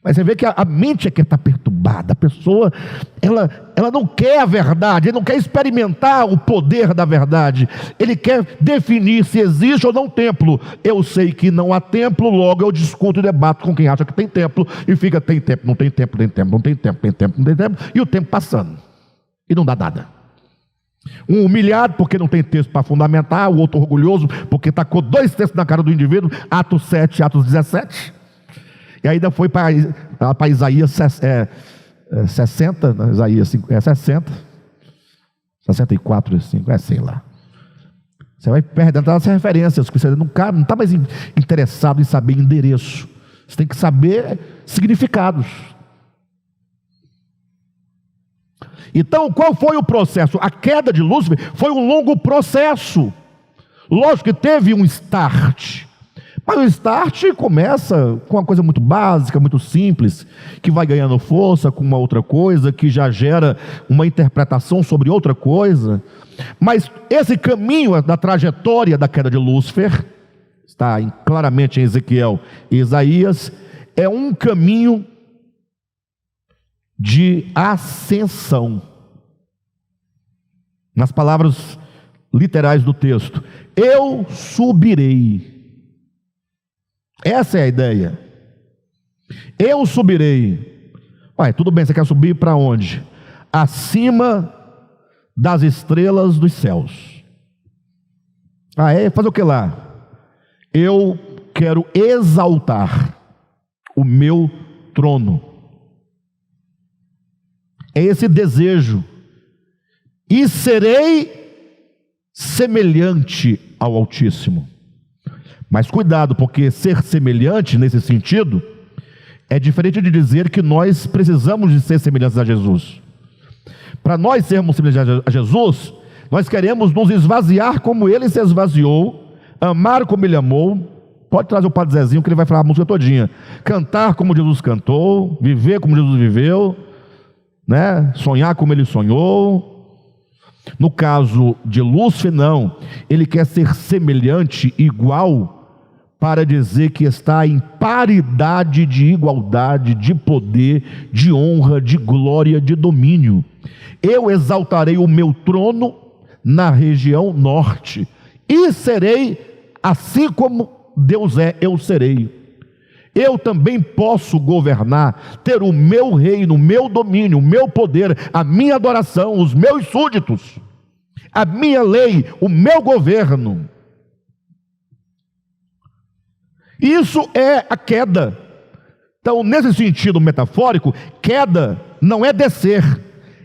Mas você vê que a mente é que está perturbada. A pessoa, ela não quer a verdade, ele não quer experimentar o poder da verdade. Ele quer definir se existe ou não templo. Eu sei que não há templo, logo eu discuto e debato com quem acha que tem templo. E fica, tem templo, não tem templo, tem templo, não tem templo, tem templo, não tem templo. E o tempo passando. E não dá nada. Um humilhado porque não tem texto para fundamentar, o outro orgulhoso porque tacou 2 textos na cara do indivíduo, Atos 7, Atos 17. E ainda foi para Isaías 60, Isaías 60, 64, 5, sei lá. Você vai perdendo as referências, porque você não está mais interessado em saber endereço. Você tem que saber significados. Então, qual foi o processo? A queda de Lúcifer foi um longo processo. Lógico que teve um start. Mas o start começa com uma coisa muito básica, muito simples, que vai ganhando força com uma outra coisa, que já gera uma interpretação sobre outra coisa. Mas esse caminho da trajetória da queda de Lúcifer, está claramente em Ezequiel e Isaías, é um caminho de ascensão. Nas palavras literais do texto, eu subirei. Essa é a ideia. Eu subirei. Ué, tudo bem, você quer subir para onde? Acima das estrelas dos céus. Fazer o que lá? Eu quero exaltar o meu trono. É esse desejo. E serei semelhante ao Altíssimo. Mas cuidado, porque ser semelhante nesse sentido é diferente de dizer que nós precisamos de ser semelhantes a Jesus. Para nós sermos semelhantes a Jesus, nós queremos nos esvaziar como Ele se esvaziou, amar como Ele amou. Pode trazer o Padre Zezinho que ele vai falar a música todinha. Cantar como Jesus cantou, viver como Jesus viveu, né? Sonhar como Ele sonhou. No caso de Lúcifer, não. Ele quer ser semelhante, igual, para dizer que está em paridade de igualdade, de poder, de honra, de glória, de domínio. Eu exaltarei o meu trono na região norte, e serei assim como Deus é, eu serei. Eu também posso governar, ter o meu reino, o meu domínio, o meu poder, a minha adoração, os meus súditos, a minha lei, o meu governo. Isso é a queda. Então, nesse sentido metafórico, queda não é descer,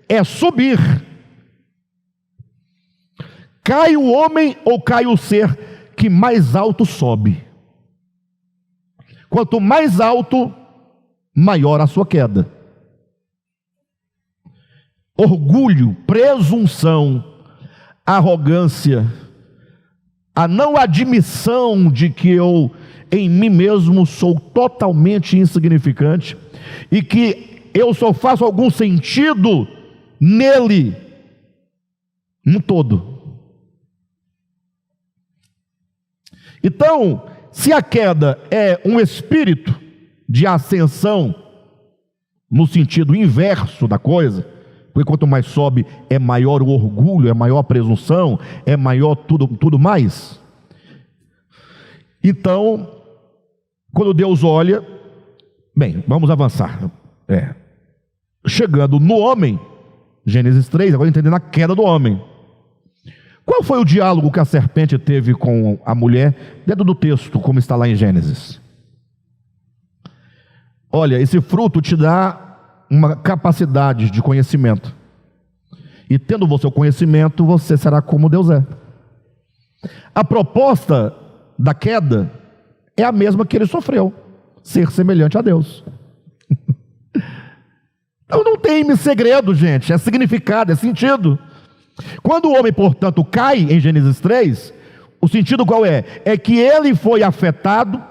é subir. Cai o homem ou cai o ser que mais alto sobe. Quanto mais alto, maior a sua queda. Orgulho, presunção, arrogância, a não admissão de que eu em mim mesmo sou totalmente insignificante e que eu só faço algum sentido nele, no todo. Então, se a queda é um espírito de ascensão, no sentido inverso da coisa, porque quanto mais sobe é maior o orgulho, é maior a presunção, é maior tudo mais. Então, quando Deus olha, bem, vamos avançar. Chegando no homem, Gênesis 3, agora entendendo a queda do homem. Qual foi o diálogo que a serpente teve com a mulher, dentro do texto, como está lá em Gênesis? Olha, esse fruto te dá uma capacidade de conhecimento. E tendo você o conhecimento, você será como Deus é. A proposta da queda é a mesma que ele sofreu: ser semelhante a Deus. Então não tem segredo, gente, é significado, é sentido. Quando o homem, portanto, cai em Gênesis 3, o sentido qual é? É que ele foi afetado,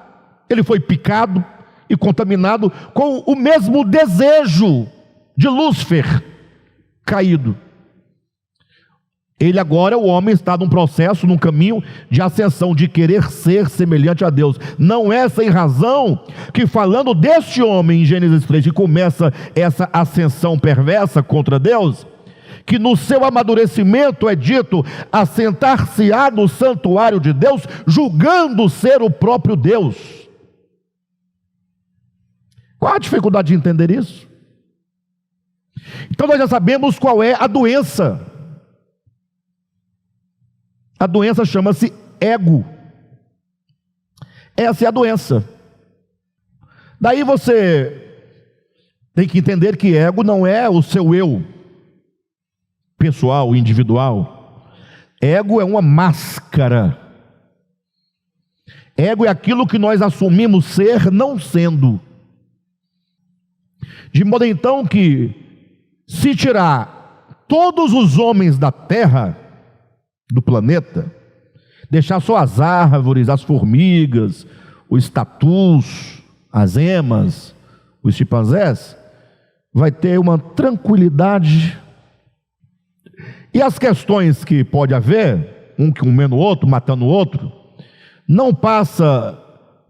ele foi picado e contaminado com o mesmo desejo de Lúcifer caído. Ele agora, o homem, está num processo, num caminho de ascensão, de querer ser semelhante a Deus. Não é sem razão que, falando deste homem em Gênesis 3, que começa essa ascensão perversa contra Deus, que no seu amadurecimento é dito: assentar-se-á no santuário de Deus, julgando ser o próprio Deus. Qual a dificuldade de entender isso? Então nós já sabemos qual é a doença. A doença chama-se ego. Essa é a doença. Daí você tem que entender que ego não é o seu eu pessoal, individual. Ego é uma máscara. Ego é aquilo que nós assumimos ser, não sendo. De modo então que, se tirar todos os homens da terra, do planeta, deixar só as árvores, as formigas, os tatus, as emas, os chimpanzés, vai ter uma tranquilidade. E as questões que pode haver, um comendo o outro, matando o outro, não passa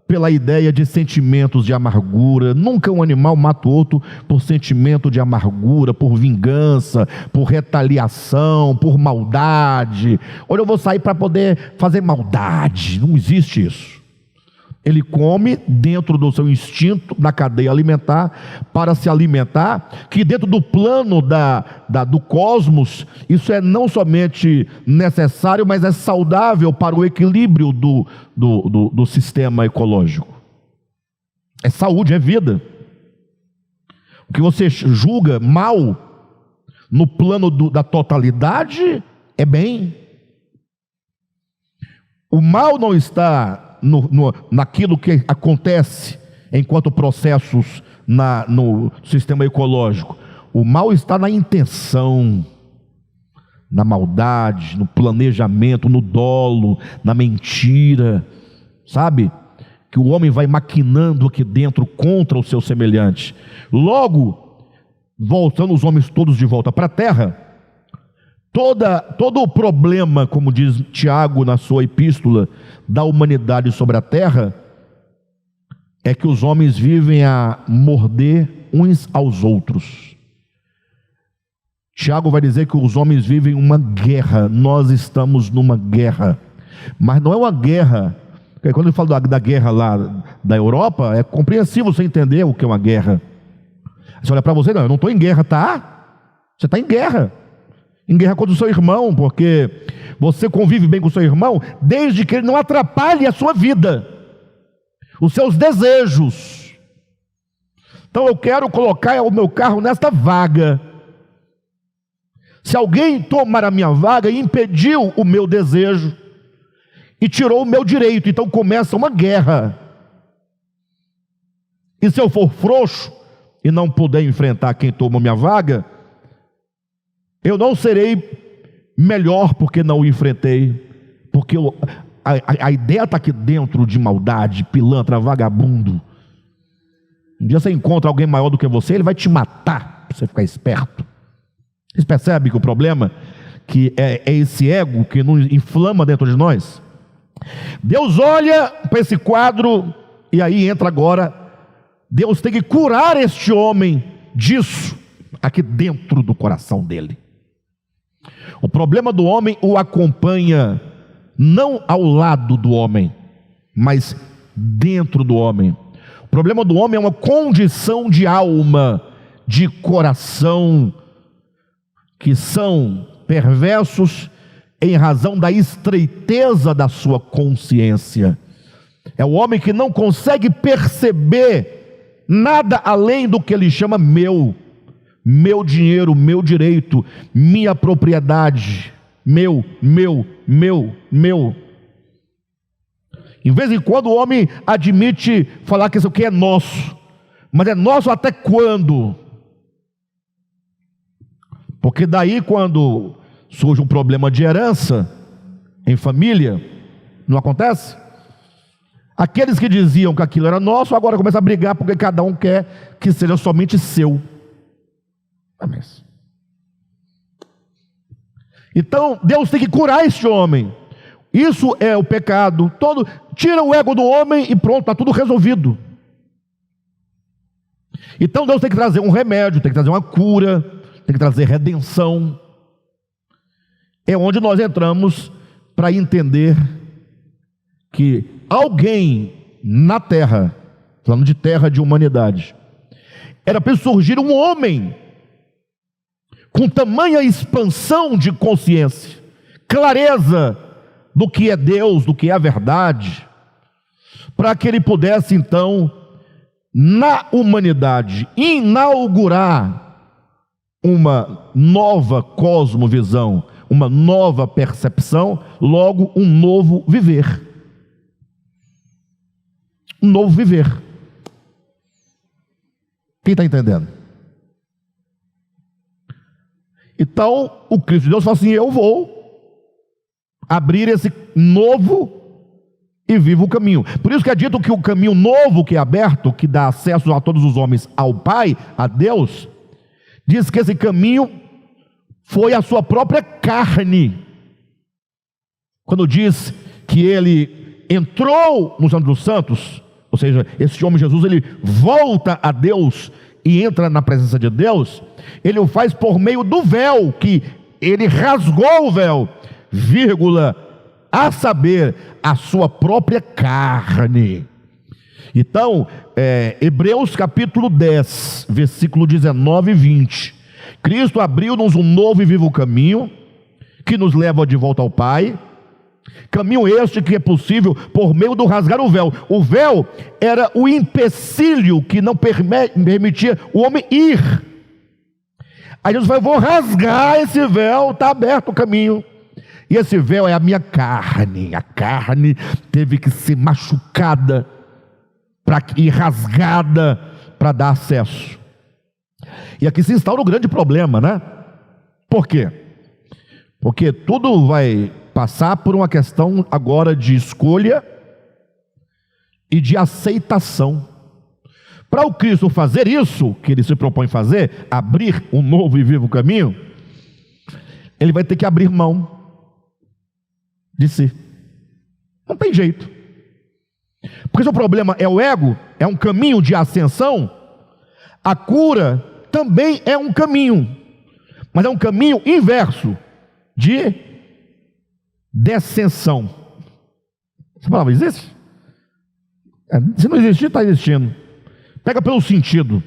pela ideia de sentimentos de amargura. Nunca um animal mata o outro por sentimento de amargura, por vingança, por retaliação, por maldade. Olha, eu vou sair para poder fazer maldade. Não existe isso. Ele come dentro do seu instinto, da cadeia alimentar, para se alimentar, que dentro do plano do cosmos, isso é não somente necessário, mas é saudável para o equilíbrio do sistema ecológico. É saúde, é vida. O que você julga mal, no plano da totalidade, é bem. O mal não está naquilo que acontece enquanto processos no sistema ecológico. O mal está na intenção, na maldade, no planejamento, no dolo, na mentira, sabe? Que o homem vai maquinando aqui dentro contra o seu semelhante. Logo, voltando os homens todos de volta para a terra, todo o problema, como diz Tiago na sua epístola, da humanidade sobre a terra, é que os homens vivem a morder uns aos outros. Tiago vai dizer que os homens vivem uma guerra. Nós estamos numa guerra, mas não é uma guerra. Quando ele fala da guerra lá da Europa, é compreensível você entender o que é uma guerra. Você olha para você: não, eu não estou em guerra, tá? Você está em guerra. Em guerra contra o seu irmão, porque você convive bem com o seu irmão desde que ele não atrapalhe a sua vida, os seus desejos. Então eu quero colocar o meu carro nesta vaga. Se alguém tomar a minha vaga e impediu o meu desejo e tirou o meu direito, então começa uma guerra. E se eu for frouxo e não puder enfrentar quem toma a minha vaga, eu não serei melhor porque não o enfrentei, porque a ideia está aqui dentro de maldade, pilantra, vagabundo. Um dia você encontra alguém maior do que você, ele vai te matar, para você ficar esperto. Vocês percebem que o problema que é esse ego que nos inflama dentro de nós? Deus olha para esse quadro, e aí entra agora, Deus tem que curar este homem disso, aqui dentro do coração dele. O problema do homem o acompanha não ao lado do homem, mas dentro do homem. O problema do homem é uma condição de alma, de coração, que são perversos em razão da estreiteza da sua consciência. É o homem que não consegue perceber nada além do que ele chama meu. meu dinheiro, meu direito, minha propriedade, meu. Em vez em quando o homem admite falar que isso aqui é nosso, mas é nosso até quando? Porque daí quando surge um problema de herança em família, não acontece? Aqueles que diziam que aquilo era nosso, agora começam a brigar porque cada um quer que seja somente seu. Então Deus tem que curar este homem. Isso é o pecado todo. Tira o ego do homem e pronto, está tudo resolvido. Então Deus tem que trazer um remédio, tem que trazer uma cura, tem que trazer redenção. É onde nós entramos para entender que alguém na terra, falando de terra, de humanidade, era para surgir um homem com tamanha expansão de consciência, clareza do que é Deus, do que é a verdade, para que ele pudesse então, na humanidade, inaugurar uma nova cosmovisão, uma nova percepção, logo um novo viver. Um novo viver. Quem está entendendo? Então, o Cristo de Deus fala assim: eu vou abrir esse novo e vivo caminho. Por isso que é dito que o caminho novo que é aberto, que dá acesso a todos os homens ao Pai, a Deus, diz que esse caminho foi a sua própria carne. Quando diz que ele entrou no Santo dos Santos, ou seja, esse homem Jesus, ele volta a Deus e entra na presença de Deus, ele o faz por meio do véu, que ele rasgou o véu, vírgula, a saber, a sua própria carne. Então, Hebreus capítulo 10, versículo 19 e 20, Cristo abriu-nos um novo e vivo caminho, que nos leva de volta ao Pai, caminho este que é possível por meio do rasgar o véu. O véu era o empecilho que não permitia o homem ir. Aí Jesus falou: vou rasgar esse véu, está aberto o caminho. E esse véu é a minha carne. A carne teve que ser machucada e rasgada para dar acesso. E aqui se instaura um grande problema, né? Por quê? Porque tudo vai passar por uma questão agora de escolha e de aceitação. Para o Cristo fazer isso, que ele se propõe fazer, abrir um novo e vivo caminho, ele vai ter que abrir mão de si. Não tem jeito. Porque se o problema é o ego, é um caminho de ascensão, a cura também é um caminho, mas é um caminho inverso, de descensão. Essa palavra existe? Se não existir, está existindo. Pega pelo sentido,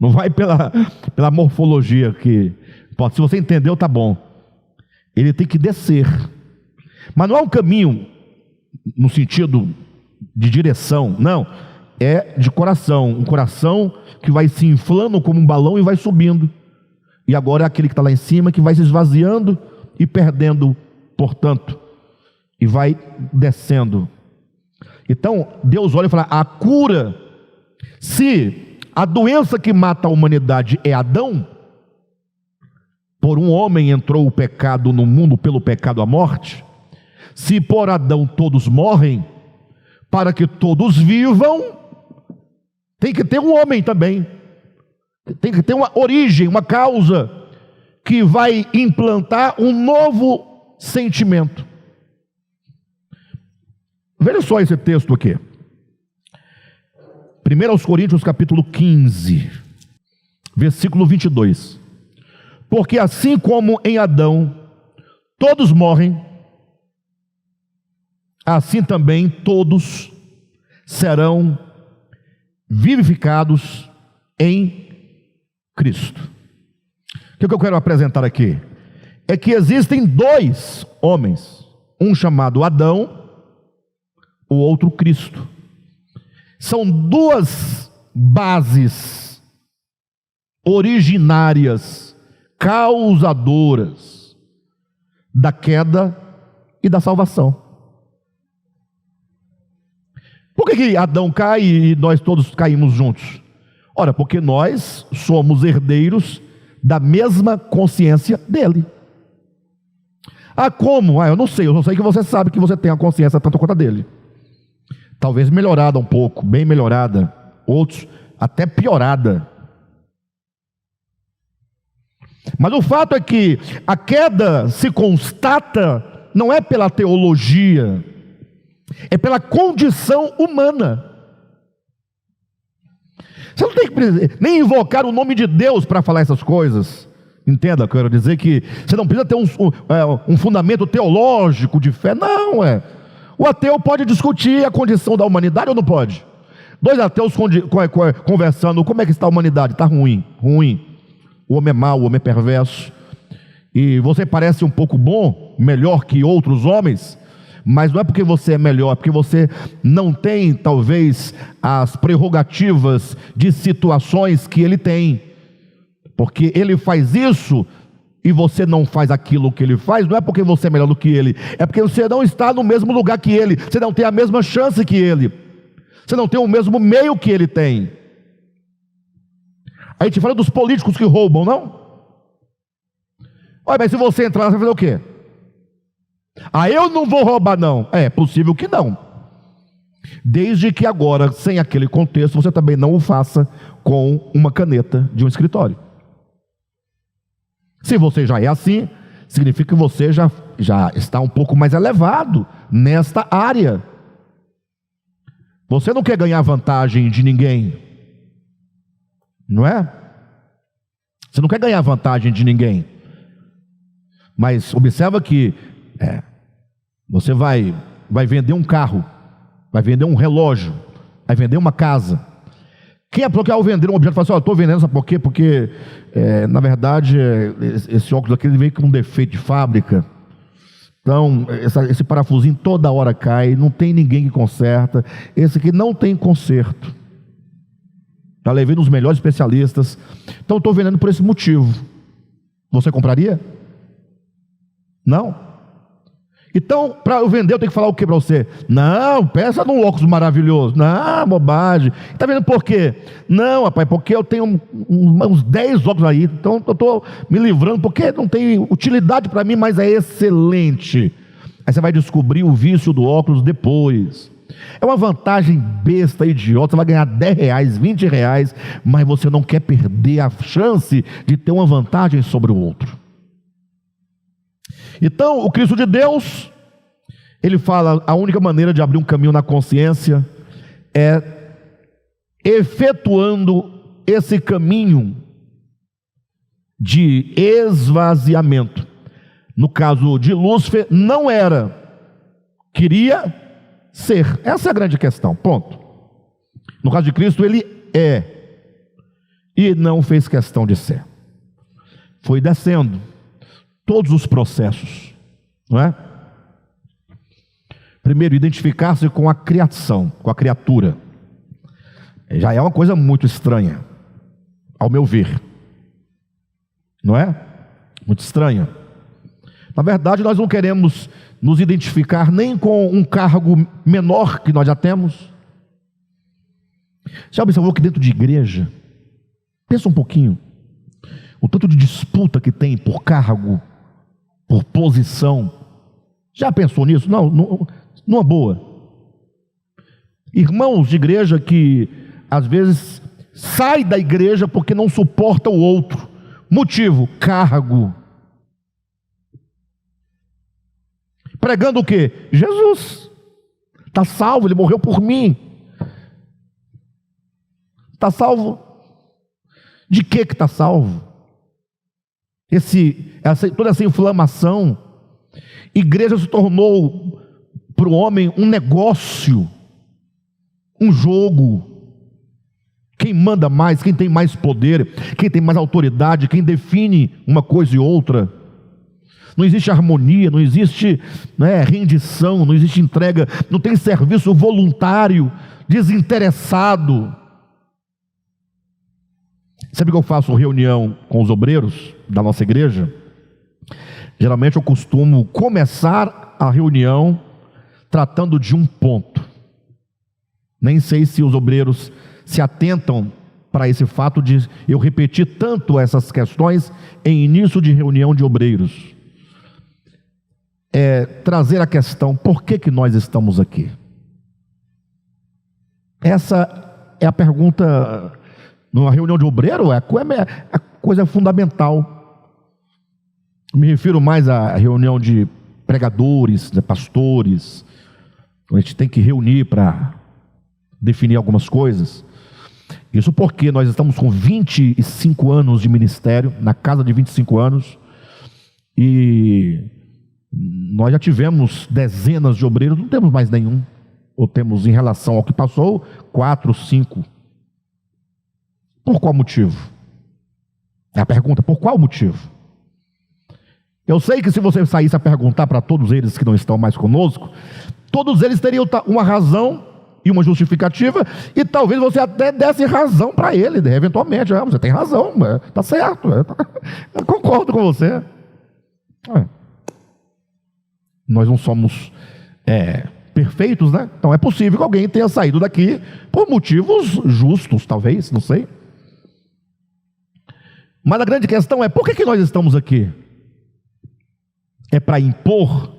não vai pela morfologia que pode. Se você entendeu, tá bom. Ele tem que descer, mas não é um caminho no sentido de direção, não, é de coração, um coração que vai se inflando como um balão e vai subindo, e agora é aquele que está lá em cima que vai se esvaziando e perdendo, portanto, e vai descendo. Então Deus olha e fala: a cura, se a doença que mata a humanidade é Adão, por um homem entrou o pecado no mundo, pelo pecado a morte, se por Adão todos morrem, para que todos vivam, tem que ter um homem também, tem que ter uma origem, uma causa, que vai implantar um novo sentimento. Veja só esse texto aqui, 1 Coríntios capítulo 15, versículo 22, porque assim como em Adão todos morrem, assim também todos serão vivificados em Cristo. O que eu quero apresentar aqui é que existem dois homens, um chamado Adão, o outro Cristo. São duas bases originárias, causadoras da queda e da salvação. Por que Adão cai e nós todos caímos juntos? Ora, porque nós somos herdeiros da mesma consciência dele. Ah, como? Ah, eu não sei, eu só sei que você sabe que você tem a consciência tanto quanto a dele. Talvez melhorada um pouco, bem melhorada, outros até piorada. Mas o fato é que a queda se constata não é pela teologia, é pela condição humana. Você não tem que nem invocar o nome de Deus para falar essas coisas. Entenda, eu quero dizer que você não precisa ter um fundamento teológico de fé. Não, o ateu pode discutir a condição da humanidade ou não pode? Dois ateus conversando, como é que está a humanidade? Está ruim, ruim. O homem é mau, o homem é perverso. E você parece um pouco bom, melhor que outros homens, mas não é porque você é melhor, é porque você não tem, talvez, as prerrogativas de situações que ele tem. Porque ele faz isso e você não faz aquilo que ele faz, não é porque você é melhor do que ele, é porque você não está no mesmo lugar que ele, você não tem a mesma chance que ele, você não tem o mesmo meio que ele tem. A gente fala dos políticos que roubam, não? Olha, mas se você entrar, você vai fazer o quê? Ah, eu não vou roubar, não. É possível que não. Desde que agora, sem aquele contexto, você também não o faça com uma caneta de um escritório. Se você já é assim, significa que você já está um pouco mais elevado nesta área. Você não quer ganhar vantagem de ninguém, não é? Você não quer ganhar vantagem de ninguém. Mas observa que você vai vender um carro, vai vender um relógio, vai vender uma casa. Quem é que ao vender um objeto fala assim, eu estou vendendo, sabe por quê? Porque, na verdade, esse óculos aqui ele veio com um defeito de fábrica. Então, esse parafusinho toda hora cai, não tem ninguém que conserta. Esse aqui não tem conserto. Já levei nos melhores especialistas. Então, estou vendendo por esse motivo. Você compraria? Não? Então, para eu vender, eu tenho que falar o que para você? Não, peça num óculos maravilhoso. Não, bobagem. Está vendo por quê? Não, rapaz, porque eu tenho uns 10 óculos aí. Então, eu estou me livrando, porque não tem utilidade para mim, mas é excelente. Aí você vai descobrir o vício do óculos depois. É uma vantagem besta, idiota. Você vai ganhar 10 reais, 20 reais, mas você não quer perder a chance de ter uma vantagem sobre o outro. Então, o Cristo de Deus, ele fala, a única maneira de abrir um caminho na consciência é efetuando esse caminho de esvaziamento. No caso de Lúcifer, não era, queria ser. Essa é a grande questão, ponto. No caso de Cristo, ele é, e não fez questão de ser. Foi descendo todos os processos, não é? Primeiro, identificar-se com a criação, com a criatura. Já é uma coisa muito estranha, ao meu ver, não é? Muito estranha. Na verdade, nós não queremos nos identificar nem com um cargo menor que nós já temos. Já observou que dentro de igreja, pensa um pouquinho, o tanto de disputa que tem por cargo, por posição. Já pensou nisso? Não, numa boa. Irmãos de igreja que às vezes sai da igreja porque não suporta o outro. Motivo, cargo. Pregando o quê? Jesus está salvo, ele morreu por mim. Está salvo? De que está salvo? Toda essa inflamação. Igreja se tornou para o homem um negócio, um jogo. Quem manda mais, quem tem mais poder, quem tem mais autoridade, quem define uma coisa e outra. Não existe harmonia, não existe rendição, não existe entrega, não tem serviço voluntário, desinteressado. Sempre que eu faço reunião com os obreiros da nossa igreja, geralmente eu costumo começar a reunião tratando de um ponto. Nem sei se os obreiros se atentam para esse fato de eu repetir tanto essas questões em início de reunião de obreiros. Trazer a questão: por que nós estamos aqui? Essa é a pergunta. Numa reunião de obreiro, a coisa fundamental. Me refiro mais à reunião de pregadores, de pastores. A gente tem que reunir para definir algumas coisas. Isso porque nós estamos com 25 anos de ministério, na casa de 25 anos, e nós já tivemos dezenas de obreiros, não temos mais nenhum, ou temos, em relação ao que passou, 4, 5. Por qual motivo? É a pergunta: por qual motivo? Eu sei que se você saísse a perguntar para todos eles que não estão mais conosco, todos eles teriam uma razão e uma justificativa, e talvez você até desse razão para ele, eventualmente. Você tem razão, está certo, eu concordo com você. Nós não somos perfeitos, né? Então é possível que alguém tenha saído daqui por motivos justos, talvez, não sei. Mas a grande questão é: por que nós estamos aqui? É para impor,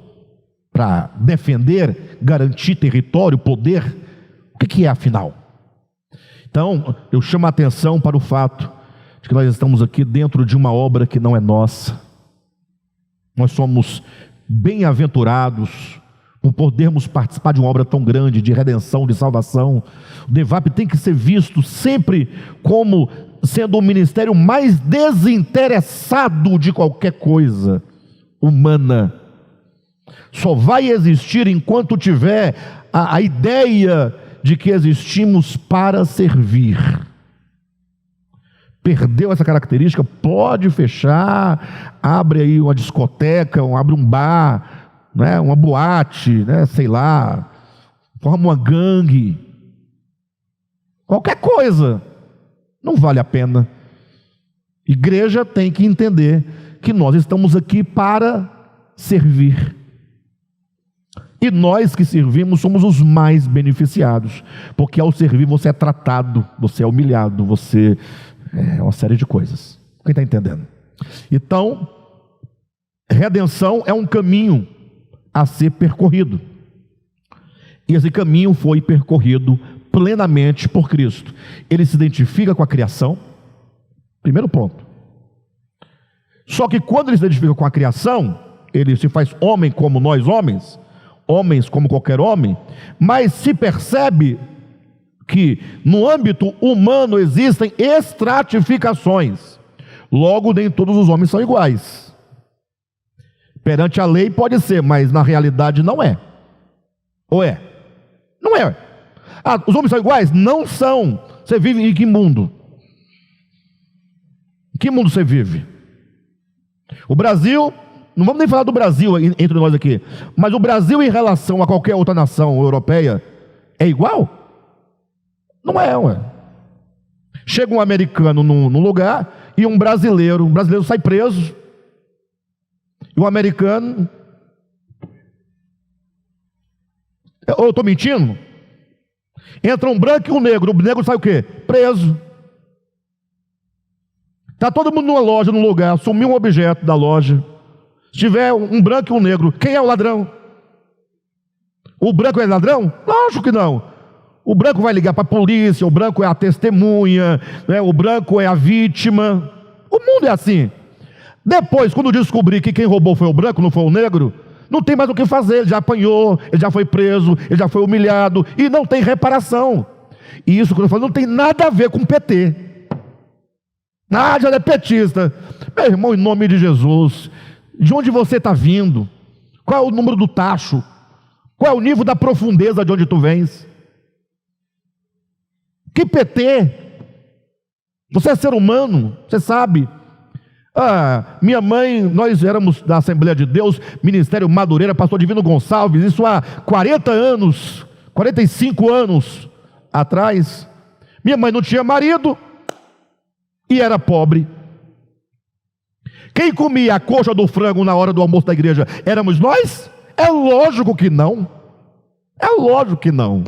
para defender, garantir território, poder? O que é, afinal? Então, eu chamo a atenção para o fato de que nós estamos aqui dentro de uma obra que não é nossa. Nós somos bem-aventurados por podermos participar de uma obra tão grande, de redenção, de salvação. O DEVAP tem que ser visto sempre como sendo o ministério mais desinteressado de qualquer coisa humana. Só vai existir enquanto tiver a ideia de que existimos para servir. Perdeu essa característica, pode fechar, abre aí uma discoteca, abre um bar, né, uma boate, né, sei lá, forma uma gangue, qualquer coisa, não vale a pena. Igreja tem que entender que nós estamos aqui para servir. E nós que servimos somos os mais beneficiados, porque ao servir você é tratado, você é humilhado, você é uma série de coisas. Quem está entendendo? Então, redenção é um caminho a ser percorrido. E esse caminho foi percorrido plenamente por Cristo. Ele se identifica com a criação, primeiro ponto. Só que quando ele se identifica com a criação, ele se faz homem como nós homens como qualquer homem, mas se percebe que no âmbito humano existem estratificações. Logo, nem todos os homens são iguais. Perante a lei pode ser, mas na realidade não é. Ou é? Não é. Os homens são iguais? Não são. Você vive em que mundo? Em que mundo você vive? O Brasil, não vamos nem falar do Brasil entre nós aqui, mas o Brasil em relação a qualquer outra nação europeia é igual? Não é, ué. Chega um americano num lugar e um brasileiro sai preso, e o americano, eu estou mentindo? Entra um branco e um negro, o negro sai o quê? Preso. Está todo mundo numa loja, num lugar, sumiu um objeto da loja. Se tiver um branco e um negro, quem é o ladrão? O branco é ladrão? Lógico que não. O branco vai ligar para a polícia, o branco é a testemunha, né? O branco é a vítima. O mundo é assim. Depois, quando descobrir que quem roubou foi o branco, não foi o negro, não tem mais o que fazer. Ele já apanhou, ele já foi preso, ele já foi humilhado e não tem reparação. E isso que eu falo não tem nada a ver com PT. Já é petista. Meu irmão, em nome de Jesus, de onde você está vindo? Qual é o número do tacho? Qual é o nível da profundeza de onde tu vens? Que PT? Você é ser humano, você sabe. Minha mãe, nós éramos da Assembleia de Deus, Ministério Madureira, pastor Divino Gonçalves, isso há 40 anos, 45 anos atrás. Minha mãe não tinha marido, e era pobre. Quem comia a coxa do frango na hora do almoço da igreja? Éramos nós? É lógico que não. É lógico que não.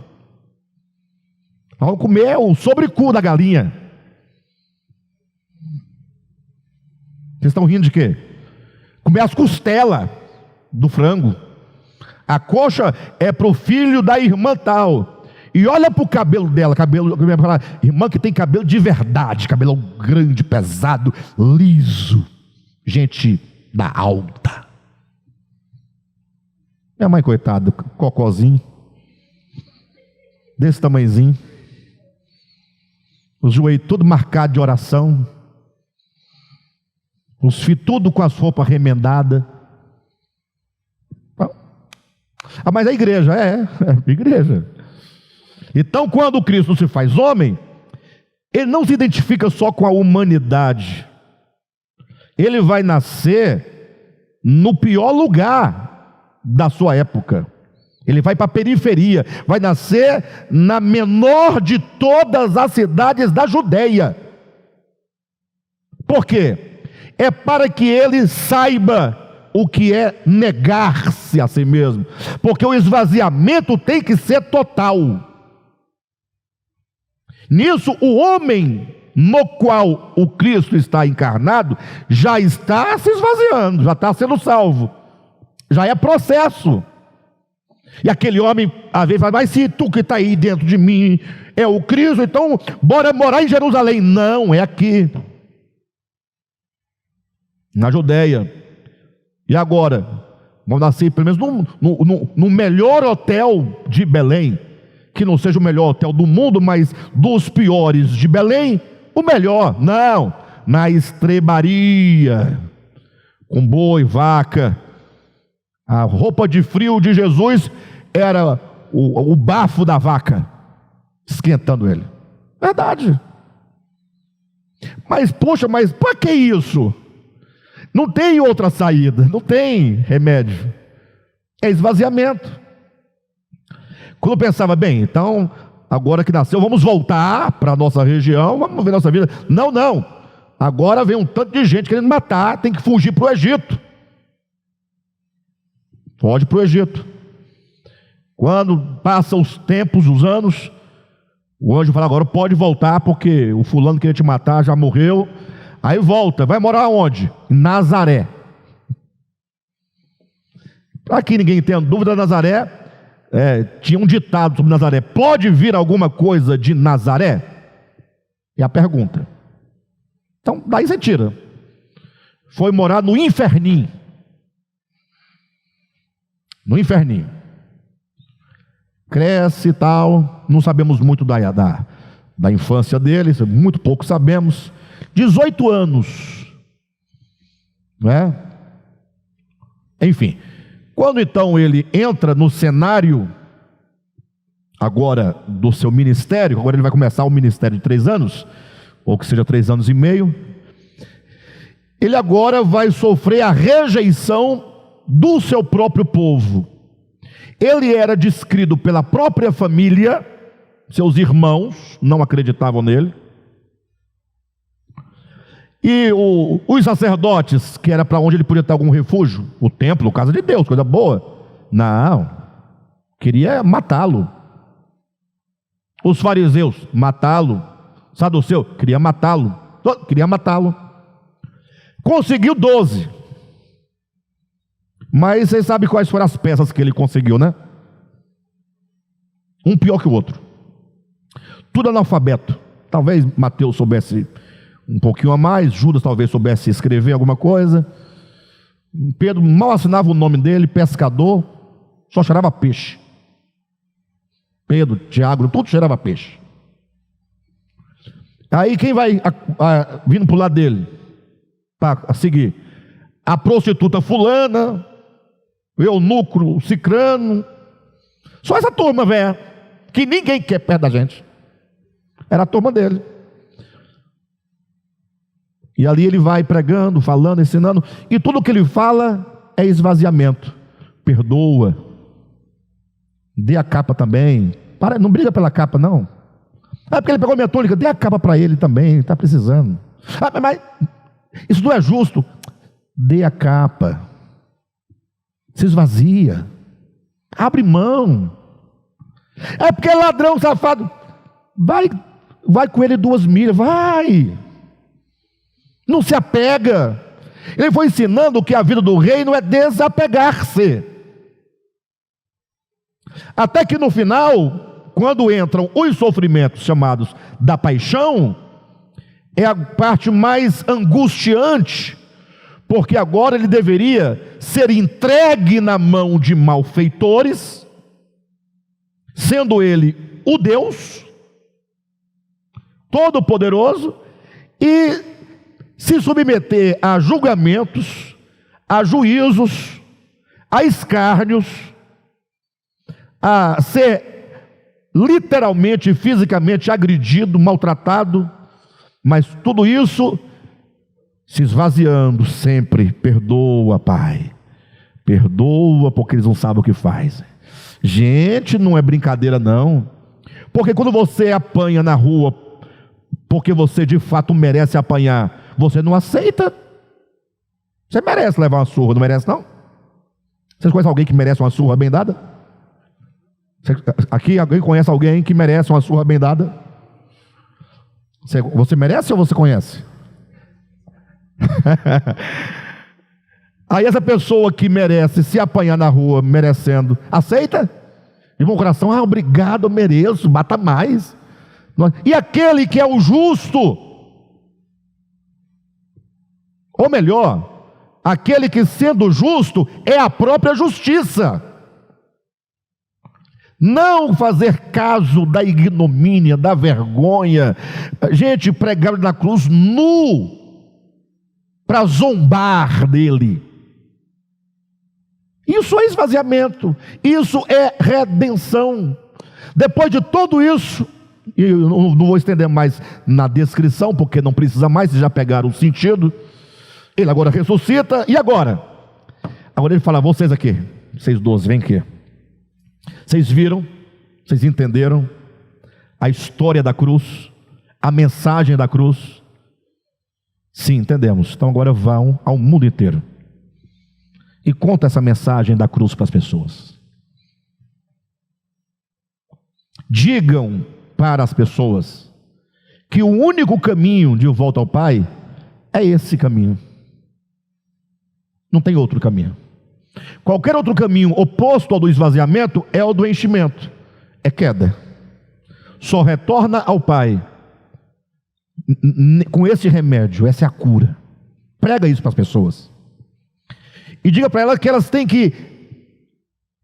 Vamos comer o sobrecu da galinha. Vocês estão rindo de quê? Comer as costelas do frango. A coxa é para o filho da irmã tal. E olha para o cabelo dela, irmã que tem cabelo de verdade, cabelo grande, pesado, liso, gente da alta. Minha mãe, coitada, cocôzinho, desse tamanhozinho, os joelhos tudo marcado de oração, os filhos tudo com as roupas remendadas. Mas a igreja, igreja. Então, quando Cristo se faz homem, ele não se identifica só com a humanidade. Ele vai nascer no pior lugar da sua época. Ele vai para a periferia, vai nascer na menor de todas as cidades da Judeia. Por quê? É para que ele saiba o que é negar-se a si mesmo, porque o esvaziamento tem que ser total. Nisso, o homem no qual o Cristo está encarnado já está se esvaziando, já está sendo salvo, já é processo. E aquele homem às vezes fala: mas se tu que está aí dentro de mim é o Cristo, então bora morar em Jerusalém. Não, é aqui na Judeia. E agora, vamos nascer pelo menos no melhor hotel de Belém, que não seja o melhor hotel do mundo, mas dos piores de Belém, o melhor. Não, na estrebaria, com boi, vaca. A roupa de frio de Jesus era o bafo da vaca, esquentando ele. Verdade. Mas, poxa, mas para que isso? Não tem outra saída, não tem remédio. É esvaziamento. Quando eu pensava, bem, então, agora que nasceu, vamos voltar para a nossa região, vamos ver nossa vida. Não, não. Agora vem um tanto de gente querendo matar, tem que fugir para o Egito. Pode para o Egito. Quando passam os tempos, os anos, o anjo fala: agora pode voltar, porque o fulano que queria te matar já morreu. Aí volta, vai morar onde? Em Nazaré. Para que ninguém tenha dúvida, Nazaré, tinha um ditado sobre Nazaré: pode vir alguma coisa de Nazaré? É a pergunta. Então, daí você tira. Foi morar no inferninho. No inferninho. Cresce e tal, não sabemos muito da infância dele, muito pouco sabemos. 18 anos, né? Enfim, quando então ele entra no cenário agora do seu ministério, agora ele vai começar o ministério de 3 anos, ou que seja 3 anos e meio, ele agora vai sofrer a rejeição do seu próprio povo. Ele era descrido pela própria família, seus irmãos não acreditavam nele. E os sacerdotes, que era para onde ele podia ter algum refúgio, o templo, casa de Deus, coisa boa. Não, queria matá-lo. Os fariseus, matá-lo. Saduceu, queria matá-lo. Conseguiu 12. Mas vocês sabem quais foram as peças que ele conseguiu, né? Um pior que o outro. Tudo analfabeto. Talvez Mateus soubesse um pouquinho a mais, Judas talvez soubesse escrever alguma coisa. Pedro mal assinava o nome dele, pescador, só cheirava peixe. Pedro, Tiago, tudo cheirava peixe. Aí quem vai vindo para o lado dele para seguir? A prostituta fulana, o eunuco cicrano, só essa turma, velho, que ninguém quer perto da gente. Era a turma dele. E ali ele vai pregando, falando, ensinando, e tudo que ele fala é esvaziamento. Perdoa, dê a capa também. Não briga pela capa, não. Porque ele pegou minha túnica, dê a capa para ele também, está precisando. Mas isso não é justo. Dê a capa, se esvazia, abre mão. É porque é ladrão, safado. Vai com ele 2 milhas, vai. Não se apega. Ele foi ensinando que a vida do reino é desapegar-se. Até que no final, quando entram os sofrimentos chamados da paixão, é a parte mais angustiante, porque agora ele deveria ser entregue na mão de malfeitores, sendo ele o Deus Todo-Poderoso, e se submeter a julgamentos, a juízos, a escárnios, a ser literalmente e fisicamente agredido, maltratado, mas tudo isso se esvaziando sempre. Perdoa, Pai, perdoa, porque eles não sabem o que fazem. Gente, não é brincadeira não, porque quando você apanha na rua, porque você de fato merece apanhar, você não aceita. Você merece levar uma surra, não merece não? Vocês conhecem alguém que merece uma surra bem dada? Aqui alguém conhece alguém que merece uma surra bem dada? Você merece ou você conhece? Aí essa pessoa que merece se apanhar na rua, merecendo, aceita? De bom coração, obrigado, eu mereço, bata mais. E aquele que é o justo, ou melhor, aquele que sendo justo é a própria justiça, não fazer caso da ignomínia, da vergonha. Gente, pregaram na cruz nu para zombar dele. Isso é esvaziamento, isso é redenção. Depois de tudo isso, e eu não vou estender mais na descrição, porque não precisa mais, vocês já pegaram o sentido. Ele agora ressuscita, e agora? Agora ele fala, vocês aqui, vocês 12, vem aqui. Vocês viram, vocês entenderam a história da cruz, a mensagem da cruz? Sim, entendemos. Então agora vão ao mundo inteiro e conta essa mensagem da cruz para as pessoas. Digam para as pessoas que o único caminho de volta ao Pai é esse caminho. Não tem outro caminho. Qualquer outro caminho oposto ao do esvaziamento é o do enchimento, é queda. Só retorna ao Pai com esse remédio, essa é a cura. Prega isso para as pessoas e diga para elas que elas têm que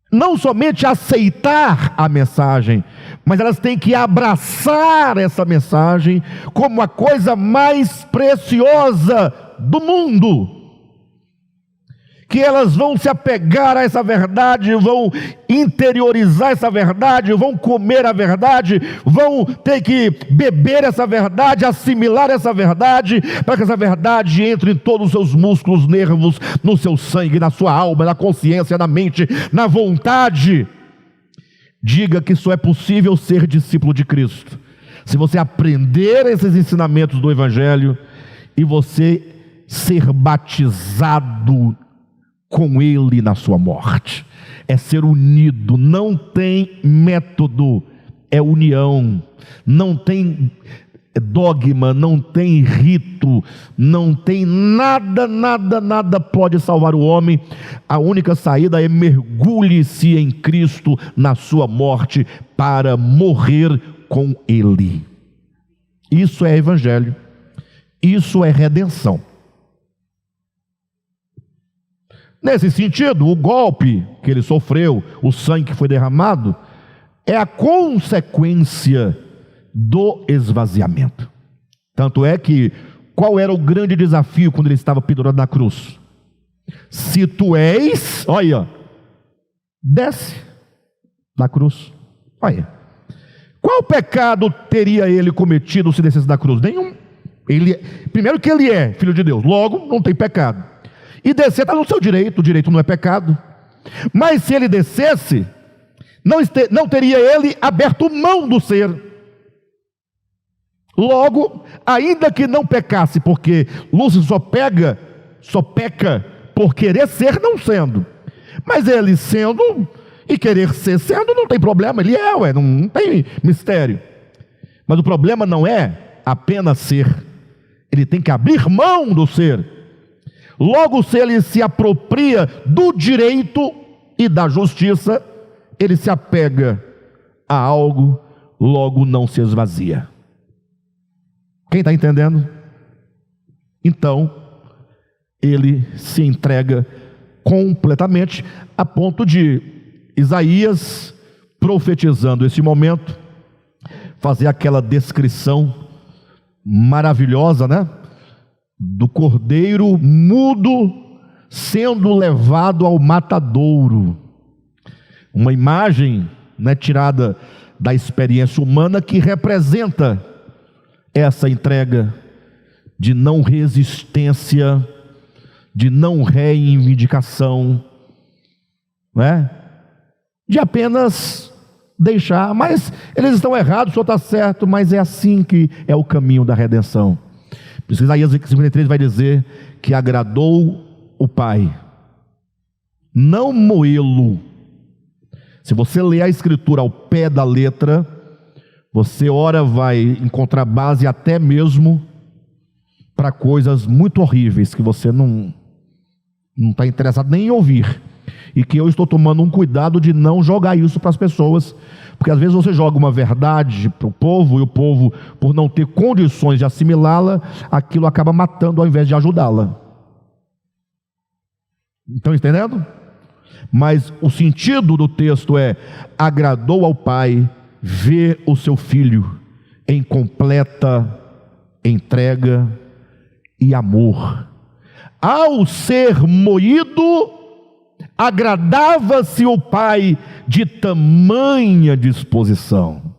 não somente aceitar a mensagem, mas elas têm que abraçar essa mensagem como a coisa mais preciosa do mundo. Que elas vão se apegar a essa verdade, vão interiorizar essa verdade, vão comer a verdade, vão ter que beber essa verdade, assimilar essa verdade, para que essa verdade entre em todos os seus músculos, nervos, no seu sangue, na sua alma, na consciência, na mente, na vontade. Diga que só é possível ser discípulo de Cristo se você aprender esses ensinamentos do Evangelho e você ser batizado com Ele na sua morte. É ser unido, não tem método, é união, não tem dogma, não tem rito, não tem nada pode salvar o homem. A única saída é mergulhe-se em Cristo na sua morte para morrer com Ele. Isso é Evangelho, isso é redenção. Nesse sentido, o golpe que ele sofreu, o sangue que foi derramado, é a consequência do esvaziamento. Tanto é que, qual era o grande desafio quando ele estava pendurado na cruz? Se tu és, olha, desce da cruz. Olha, qual pecado teria ele cometido se descesse da cruz? Nenhum. Primeiro que ele é filho de Deus, logo não tem pecado. E descer está no seu direito, o direito não é pecado. Mas se ele descesse, não teria ele aberto mão do ser. Logo, ainda que não pecasse, porque Lúcifer só peca por querer ser não sendo. Mas ele sendo e querer ser sendo, não tem problema, ele é, não tem mistério. Mas o problema não é apenas ser, ele tem que abrir mão do ser. Logo, se ele se apropria do direito e da justiça, ele se apega a algo, logo não se esvazia. Quem está entendendo? Então, ele se entrega completamente, a ponto de Isaías, profetizando esse momento, fazer aquela descrição maravilhosa, né? Do cordeiro mudo sendo levado ao matadouro. Uma imagem, né, tirada da experiência humana, que representa essa entrega de não resistência, de não reivindicação, né? De apenas deixar, mas eles estão errados, o senhor está certo, mas é assim que é o caminho da redenção. Por isso Isaías 53 vai dizer que agradou o Pai não moê-lo. Se você ler a Escritura ao pé da letra, você ora vai encontrar base até mesmo para coisas muito horríveis que você não está interessado nem em ouvir, e que eu estou tomando um cuidado de não jogar isso para as pessoas, porque às vezes você joga uma verdade para o povo, e o povo, por não ter condições de assimilá-la, aquilo acaba matando ao invés de ajudá-la. Estão entendendo? Mas o sentido do texto é: agradou ao Pai ver o seu filho em completa entrega e amor. Ao ser moído, agradava-se o Pai de tamanha disposição.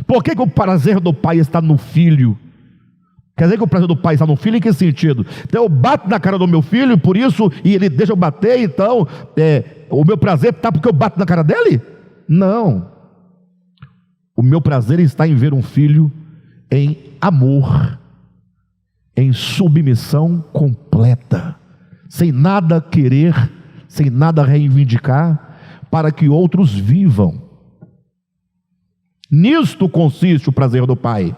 Por que o prazer do Pai está no filho? Quer dizer que o prazer do Pai está no filho em que sentido? Então eu bato na cara do meu filho, por isso, e ele deixa eu bater, então o meu prazer está porque eu bato na cara dele? Não. O meu prazer está em ver um filho em amor, em submissão completa, sem nada querer, sem nada reivindicar, para que outros vivam. Nisto consiste o prazer do Pai.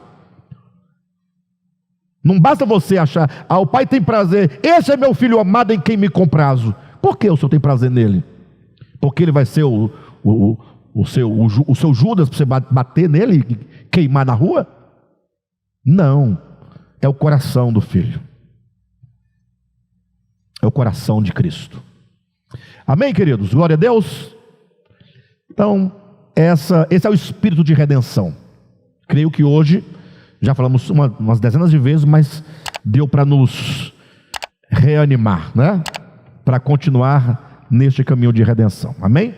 Não basta você achar, o Pai tem prazer, esse é meu filho amado em quem me comprazo. Por que o Senhor tem prazer nele? Porque ele vai ser o seu Judas para você bater nele e queimar na rua? Não, é o coração do filho, é o coração de Cristo. Amém, queridos? Glória a Deus. Então, esse é o espírito de redenção. Creio que hoje já falamos umas dezenas de vezes, mas deu para nos reanimar, né? Para continuar neste caminho de redenção. Amém?